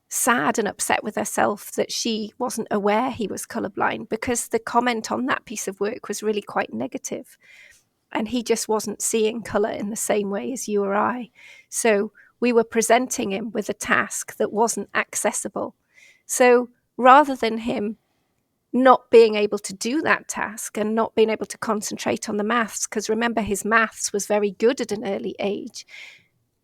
sad and upset with herself that she wasn't aware he was colourblind, because the comment on that piece of work was really quite negative. And he just wasn't seeing colour in the same way as you or I. So we were presenting him with a task that wasn't accessible. So rather than him not being able to do that task and not being able to concentrate on the maths, because remember, his maths was very good at an early age,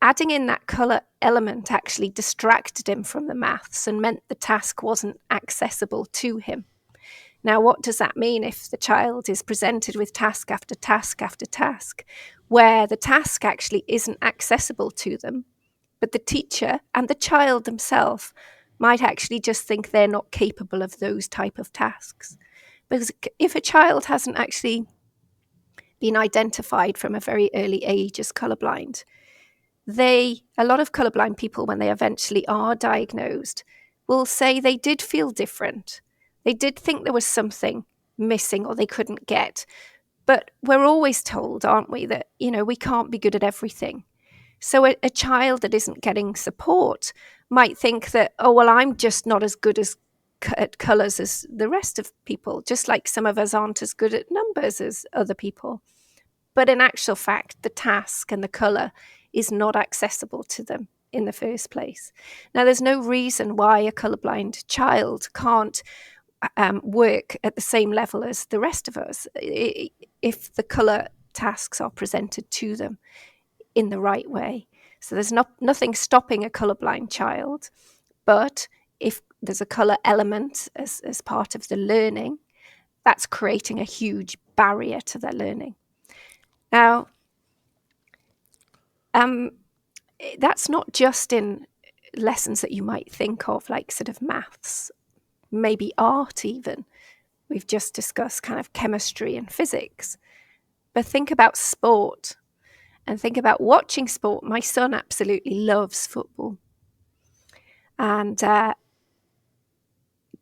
adding in that colour element actually distracted him from the maths and meant the task wasn't accessible to him. Now, what does that mean if the child is presented with task after task after task, where the task actually isn't accessible to them, but the teacher and the child themselves might actually just think they're not capable of those type of tasks? Because if a child hasn't actually been identified from a very early age as colourblind, a lot of colourblind people, when they eventually are diagnosed, will say they did feel different. They did think there was something missing or they couldn't get. But we're always told, aren't we, that, we can't be good at everything. So a child that isn't getting support might think that, oh, well, I'm just not as good at colours as the rest of people, just like some of us aren't as good at numbers as other people. But in actual fact, the task and the colour is not accessible to them in the first place. Now, there's no reason why a colourblind child can't work at the same level as the rest of us if the colour tasks are presented to them in the right way. So there's nothing stopping a colourblind child, but if there's a colour element as part of the learning, that's creating a huge barrier to their learning. Now, that's not just in lessons that you might think of, like sort of maths, maybe art even. We've just discussed kind of chemistry and physics. But think about sport and think about watching sport. My son absolutely loves football. And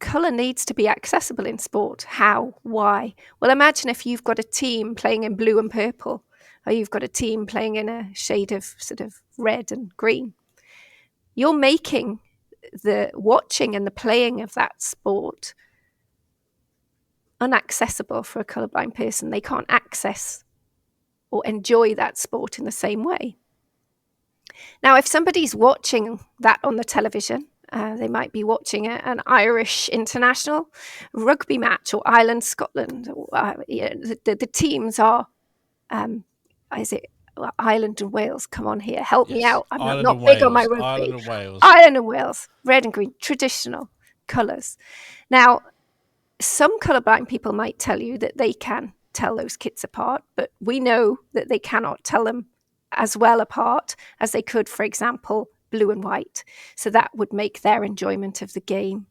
colour needs to be accessible in sport. How? Why? Well, imagine if you've got a team playing in blue and purple, or you've got a team playing in a shade of sort of red and green. You're making the watching and the playing of that sport unaccessible for a colourblind person. They can't access or enjoy that sport in the same way. Now, if somebody's watching that on the television, they might be watching an Irish international rugby match or Ireland-Scotland. The teams are, is it Ireland and Wales? Come on here, help me out. I'm not big on my rugby. Ireland and Wales. Ireland and Wales, red and green, traditional colours. Now, some colourblind people might tell you that they can tell those kits apart, but we know that they cannot tell them as well apart as they could, for example, blue and white. So that would make their enjoyment of the game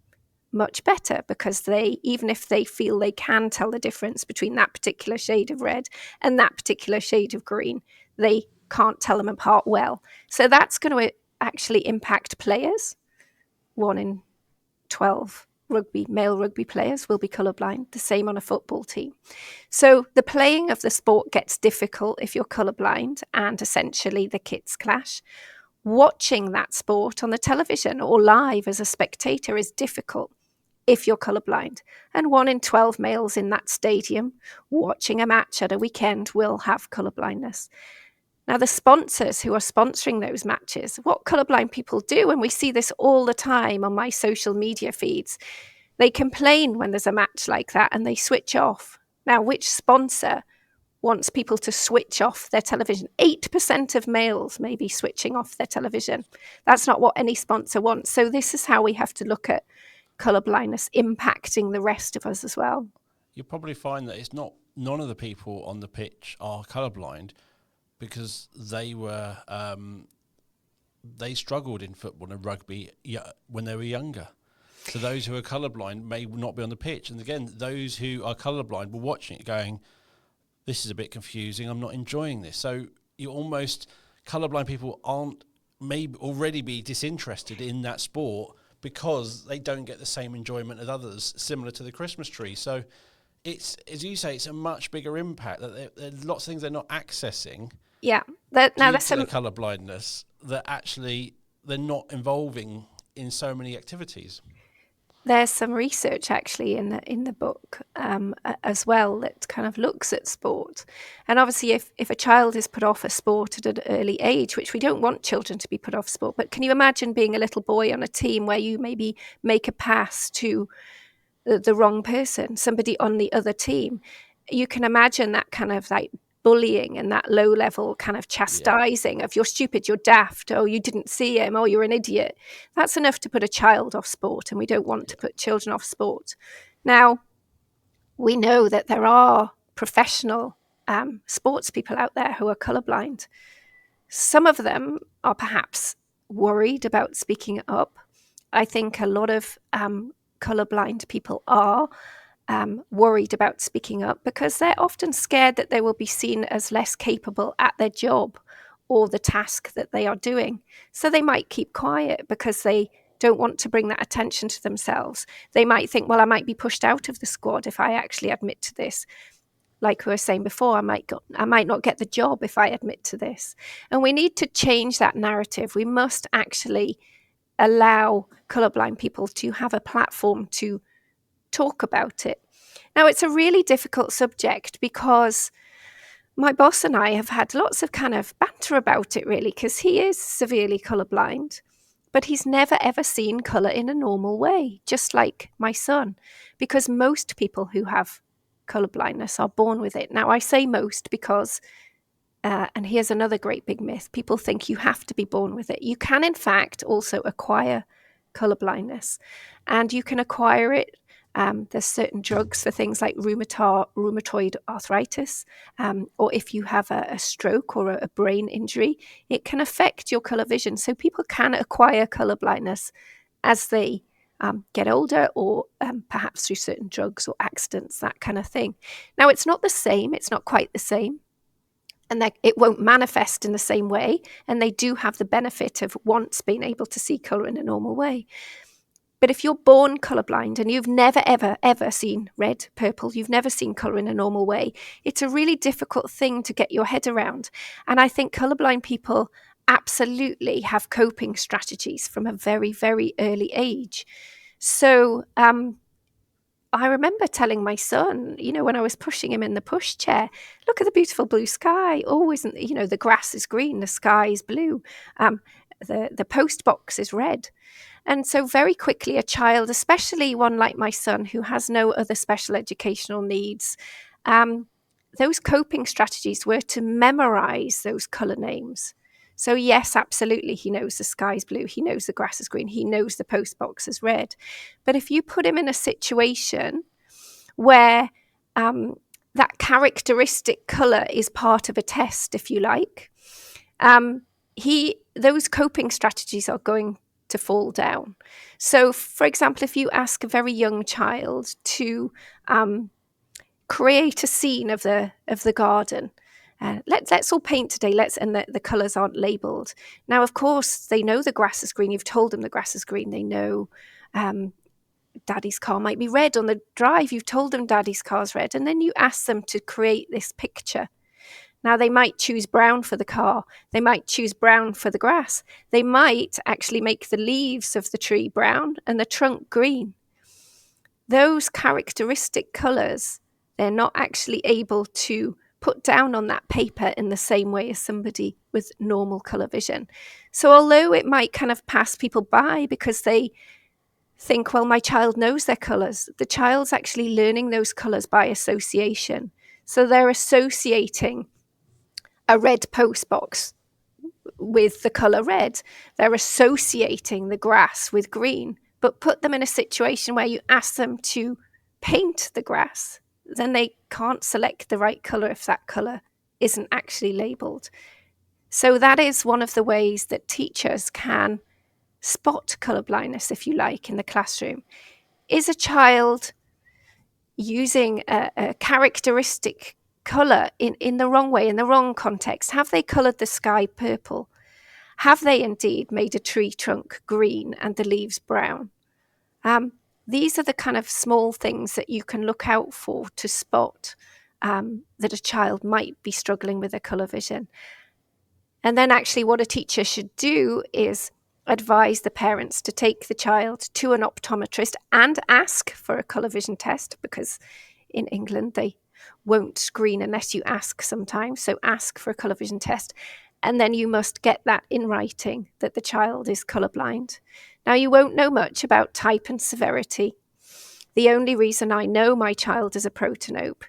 much better, because even if they feel they can tell the difference between that particular shade of red and that particular shade of green, they can't tell them apart well. So that's going to actually impact players. 1 in 12 male rugby players will be colourblind, the same on a football team. So the playing of the sport gets difficult if you're colourblind, and essentially the kits clash. Watching that sport on the television or live as a spectator is difficult if you're colourblind. And 1 in 12 males in that stadium watching a match at a weekend will have colourblindness. Now, the sponsors who are sponsoring those matches, what colourblind people do, and we see this all the time on my social media feeds, they complain when there's a match like that and they switch off. Now, which sponsor wants people to switch off their television? 8% of males may be switching off their television. That's not what any sponsor wants. So this is how we have to look at colourblindness impacting the rest of us as well. You'll probably find that none of the people on the pitch are colourblind, because they struggled in football and rugby when they were younger. So those who are colourblind may not be on the pitch. And again, those who are colourblind were watching it going, this is a bit confusing, I'm not enjoying this. So colourblind people may already be disinterested in that sport because they don't get the same enjoyment as others, similar to the Christmas tree. So it's, as you say, it's a much bigger impact. That there are lots of things they're not accessing, Yeah. Due to their colour blindness, that actually they're not involving in so many activities. There's some research actually in the book as well that kind of looks at sport. And obviously if a child is put off a sport at an early age, which we don't want children to be put off sport, but can you imagine being a little boy on a team where you maybe make a pass to the wrong person, somebody on the other team? You can imagine that kind of like bullying and that low level kind of chastising of you're stupid, you're daft, oh, you didn't see him, oh, you're an idiot. That's enough to put a child off sport, and we don't want to put children off sport. Now, we know that there are professional sports people out there who are colourblind. Some of them are perhaps worried about speaking up. I think a lot of colourblind people are worried about speaking up because they're often scared that they will be seen as less capable at their job or the task that they are doing. So they might keep quiet because they don't want to bring that attention to themselves. They might think, well, I might be pushed out of the squad if I actually admit to this. Like we were saying before, I might not get the job if I admit to this. And we need to change that narrative. We must actually allow colourblind people to have a platform to talk about it. Now, it's a really difficult subject because my boss and I have had lots of kind of banter about it, really, because he is severely colourblind, but he's never ever seen colour in a normal way, just like my son, because most people who have colour blindness are born with it. Now, I say most because, and here's another great big myth, people think you have to be born with it. You can, in fact, also acquire colour blindness, and you can acquire it. There's certain drugs for things like rheumatoid arthritis, or if you have a stroke or a brain injury, it can affect your colour vision. So people can acquire colour blindness as they get older, or perhaps through certain drugs or accidents, that kind of thing. Now, it's not the same. It's not quite the same. And it won't manifest in the same way. And they do have the benefit of once being able to see colour in a normal way. But if you're born colourblind and you've never, ever, ever seen red, purple, you've never seen colour in a normal way, it's a really difficult thing to get your head around. And I think colourblind people absolutely have coping strategies from a very, very early age. So I remember telling my son, when I was pushing him in the pushchair, look at the beautiful blue sky. Oh, isn't, the grass is green, the sky is blue, the post box is red. And so very quickly, a child, especially one like my son who has no other special educational needs, those coping strategies were to memorize those colour names. So yes, absolutely, he knows the sky's blue, he knows the grass is green, he knows the post box is red. But if you put him in a situation where that characteristic colour is part of a test, if you like, those coping strategies are going to fall down. So, for example, if you ask a very young child to create a scene of the garden, let's all paint today. And the colours aren't labelled. Now, of course, they know the grass is green. You've told them the grass is green. They know Daddy's car might be red on the drive. You've told them Daddy's car's red, and then you ask them to create this picture. Now, they might choose brown for the car. They might choose brown for the grass. They might actually make the leaves of the tree brown and the trunk green. Those characteristic colours, they're not actually able to put down on that paper in the same way as somebody with normal colour vision. So although it might kind of pass people by because they think, well, my child knows their colours, the child's actually learning those colours by association. So they're associating a red post box with the colour red. They're associating the grass with green. But put them in a situation where you ask them to paint the grass, then they can't select the right colour if that colour isn't actually labelled. So that is one of the ways that teachers can spot colour blindness, if you like, in the classroom. Is a child using a characteristic colour in the wrong way, in the wrong context? Have they coloured the sky purple? Have they indeed made a tree trunk green and the leaves brown? These are the kind of small things that you can look out for to spot that a child might be struggling with their colour vision. And then actually what a teacher should do is advise the parents to take the child to an optometrist and ask for a colour vision test, because in England they won't screen unless you ask sometimes. So ask for a colour vision test. And then you must get that in writing that the child is colourblind. Now, you won't know much about type and severity. The only reason I know my child is a protanope,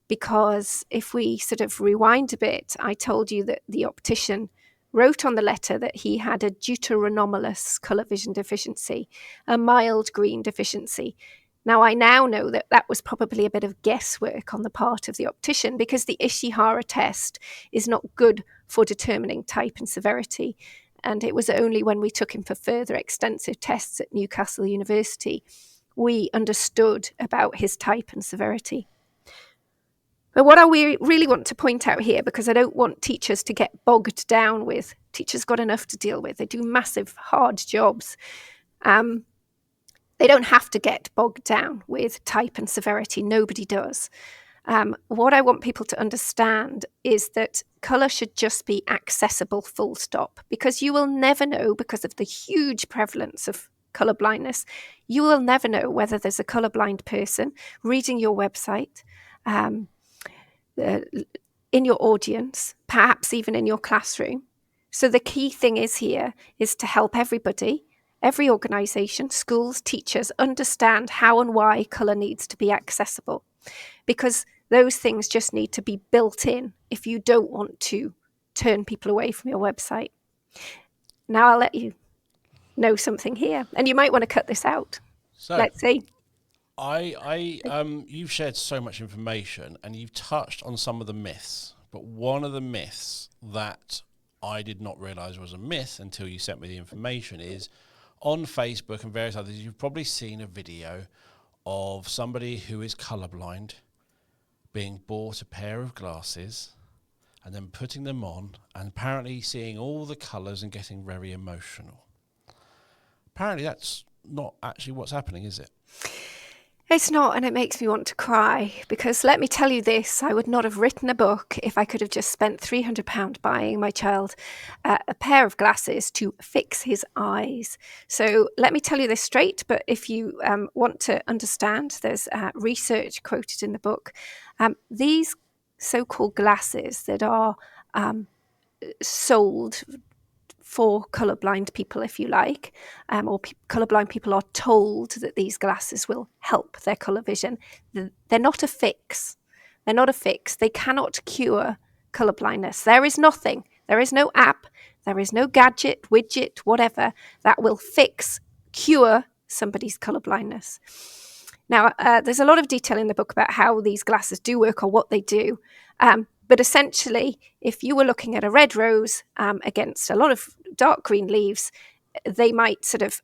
because if we sort of rewind a bit, I told you that the optician wrote on the letter that he had a deuteranomalous colour vision deficiency, a mild green deficiency. Now, I now know that that was probably a bit of guesswork on the part of the optician, because the Ishihara test is not good for determining type and severity. And it was only when we took him for further extensive tests at Newcastle University we understood about his type and severity. But what I really want to point out here, because I don't want teachers to get bogged down with, teachers got enough to deal with. They do massive, hard jobs. They don't have to get bogged down with type and severity. Nobody does. What I want people to understand is that colour should just be accessible, full stop, because you will never know, because of the huge prevalence of colour blindness, you will never know whether there's a colourblind person reading your website, in your audience, perhaps even in your classroom. So the key thing here is to help everybody, every organisation, schools, teachers, understand how and why colour needs to be accessible, because those things just need to be built in if you don't want to turn people away from your website. Now I'll let you know something here, and you might want to cut this out. So let's see. You've shared so much information, and you've touched on some of the myths. But one of the myths that I did not realise was a myth until you sent me the information is, on Facebook and various others, you've probably seen a video of somebody who is colourblind being bought a pair of glasses and then putting them on and apparently seeing all the colours and getting very emotional. Apparently that's not actually what's happening, is it? It's not, and it makes me want to cry, because let me tell you this, I would not have written a book if I could have just spent £300 buying my child a pair of glasses to fix his eyes. So let me tell you this straight, but if you want to understand, there's research quoted in the book. These so-called glasses that are sold for colourblind people, if you like, or colourblind people are told that these glasses will help their colour vision. They're not a fix. They're not a fix. They cannot cure colour blindness. There is nothing. There is no app. There is no gadget, widget, whatever that will cure somebody's colour blindness. Now, there's a lot of detail in the book about how these glasses do work or what they do. But essentially, if you were looking at a red rose against a lot of dark green leaves, they might sort of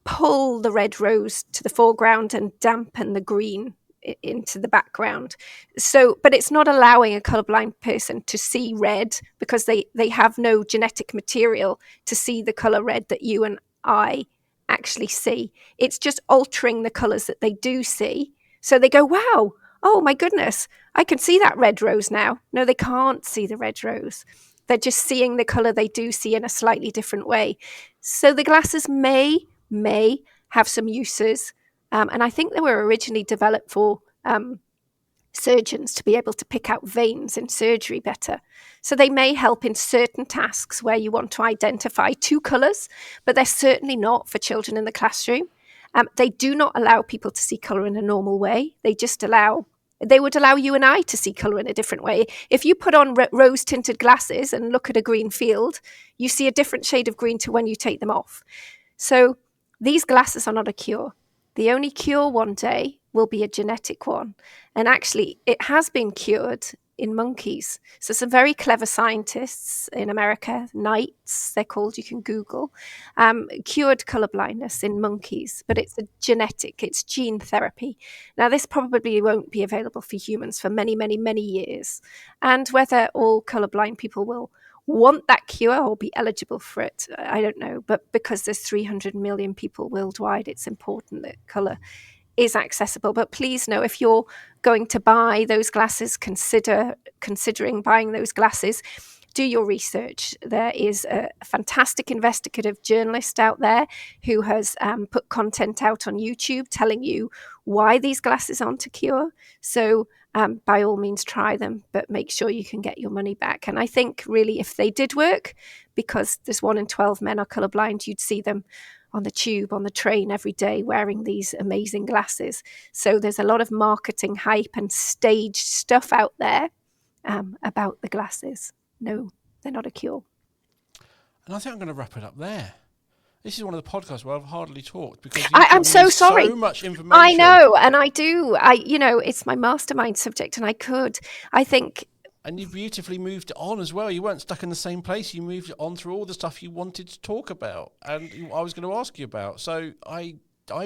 pull the red rose to the foreground and dampen the green into the background. So, but it's not allowing a colourblind person to see red, because they have no genetic material to see the colour red that you and I actually see. It's just altering the colours that they do see. So they go, wow, oh my goodness, I can see that red rose now. No, they can't see the red rose. They're just seeing the colour they do see in a slightly different way. So the glasses may have some uses. And I think they were originally developed for surgeons to be able to pick out veins in surgery better. So they may help in certain tasks where you want to identify two colours, but they're certainly not for children in the classroom. They do not allow people to see colour in a normal way. They would allow you and I to see colour in a different way. If you put on rose-tinted glasses and look at a green field, you see a different shade of green to when you take them off. So these glasses are not a cure. The only cure one day will be a genetic one. And actually, it has been cured in monkeys. So some very clever scientists in America, Knights, they're called, you can Google, cured colour blindness in monkeys. But it's it's gene therapy. Now, this probably won't be available for humans for many, many, many years. And whether all colourblind people will want that cure or be eligible for it, I don't know. But because there's 300 million people worldwide, it's important that colour is accessible. But please know, if you're going to buy those glasses, considering buying those glasses, do your research. There is a fantastic investigative journalist out there who has put content out on YouTube telling you why these glasses aren't a cure. So by all means, try them, but make sure you can get your money back. And I think really if they did work, because there's 1 in 12 men are colourblind, you'd see them on the tube, on the train every day wearing these amazing glasses. So there's a lot of marketing hype and staged stuff out there about the glasses. No, they're not a cure. And I think I'm going to wrap it up there. This is one of the podcasts where I've hardly talked because I'm so sorry. So much information. I know, and I do. It's my mastermind subject, and I think. And you beautifully moved it on as well. You weren't stuck in the same place. You moved it on through all the stuff you wanted to talk about, and I was going to ask you about. So I've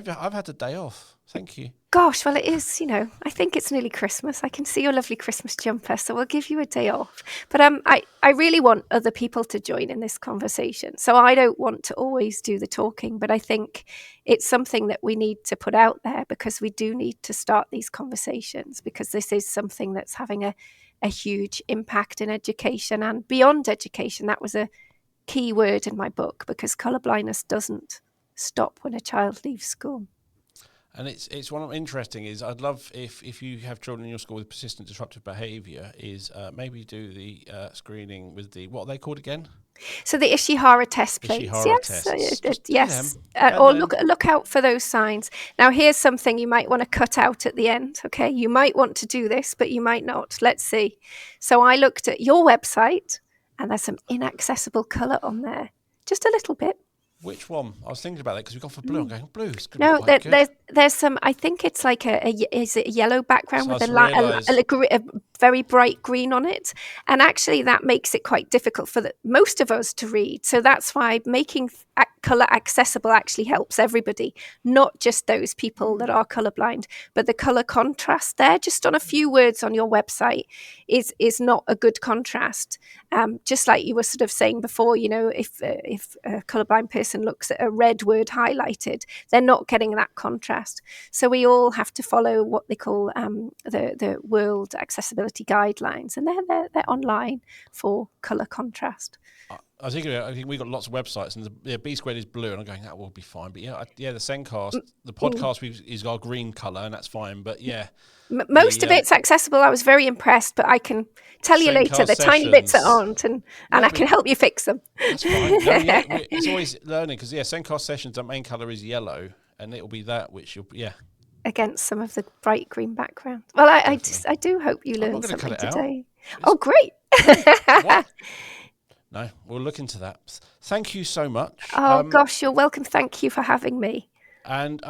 had a day off. Thank you. Gosh, well, it is, I think it's nearly Christmas. I can see your lovely Christmas jumper, so we'll give you a day off. But I really want other people to join in this conversation. So I don't want to always do the talking, but I think it's something that we need to put out there because we do need to start these conversations because this is something that's having a huge impact in education and beyond education. That was a key word in my book because colour blindness doesn't stop when a child leaves school. And it's one of interesting is I'd love if you have children in your school with persistent disruptive behaviour is maybe do the screening with the what are they called again? So the Ishihara test plates, yes. Or look out for those signs. Now here's something you might want to cut out at the end. Okay, you might want to do this, but you might not. Let's see. So I looked at your website, and there's some inaccessible colour on there, just a little bit. Which one? I was thinking about that because we've gone for blue. I'm going blue. No, there's some. I think it's like is it a yellow background with a very bright green on it, and actually that makes it quite difficult for most of us to read. So that's why making colour accessible actually helps everybody, not just those people that are colourblind, but the colour contrast there, just on a few words on your website, is not a good contrast. Just like you were sort of saying before, if a colourblind person looks at a red word highlighted, they're not getting that contrast. So we all have to follow what they call the World Accessibility Guidelines, and they're online for colour contrast. I think we've got lots of websites, and the B squared is blue, and I'm going that will be fine. But the Zencast, the podcast is got green colour, and that's fine. But most of it's accessible. I was very impressed, but I can tell you later the tiny bits that aren't, and I can help you fix them. That's fine. It's always learning because Zencast sessions, the main colour is yellow, and it will be that which you'll against some of the bright green background. Well, I do hope you learned something today. Oh, great! What? No, we'll look into that. Thank you so much. Oh, gosh, you're welcome. Thank you for having me. And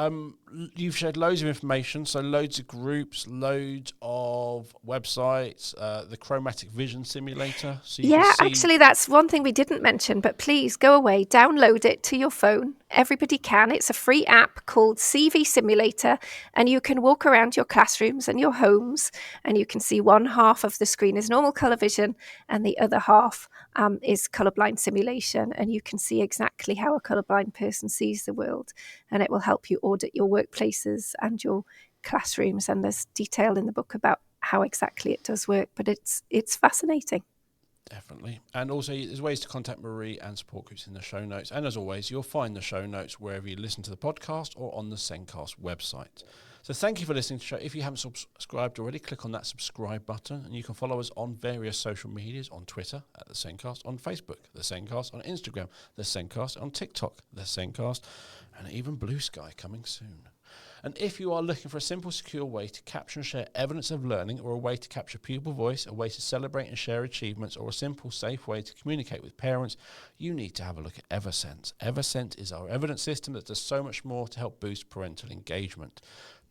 you've shared loads of information, so loads of groups, loads of websites, the chromatic vision simulator. So actually, that's one thing we didn't mention, but please go away, download it to your phone. Everybody can. It's a free app called CV Simulator, and you can walk around your classrooms and your homes, and you can see one half of the screen is normal colour vision, and the other half is colourblind simulation, and you can see exactly how a colourblind person sees the world, and it will help you audit your workplaces and your classrooms, and there's detail in the book about how exactly it does work, but it's fascinating. Definitely. And also there's ways to contact Marie and support groups in the show notes, and as always you'll find the show notes wherever you listen to the podcast or on the Zencast website. So thank you for listening to the show. If you haven't subscribed already, click on that subscribe button, and you can follow us on various social medias, on Twitter at The Zencast, on Facebook, The Zencast, on Instagram, The Zencast, on TikTok, The Zencast, and even Blue Sky coming soon. And if you are looking for a simple, secure way to capture and share evidence of learning, or a way to capture pupil voice, a way to celebrate and share achievements, or a simple, safe way to communicate with parents, you need to have a look at Eversense. Eversense is our evidence system that does so much more to help boost parental engagement.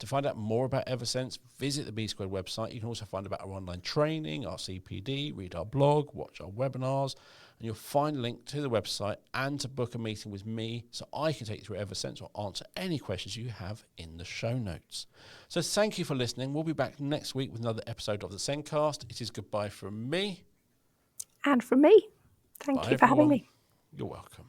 To find out more about Eversense, visit the B Squared website. You can also find about our online training, our CPD, read our blog, watch our webinars, and you'll find a link to the website and to book a meeting with me so I can take you through Eversense or answer any questions you have in the show notes. So thank you for listening. We'll be back next week with another episode of the Zencast. It is goodbye from me. And from me. Thank you for having me. You're welcome.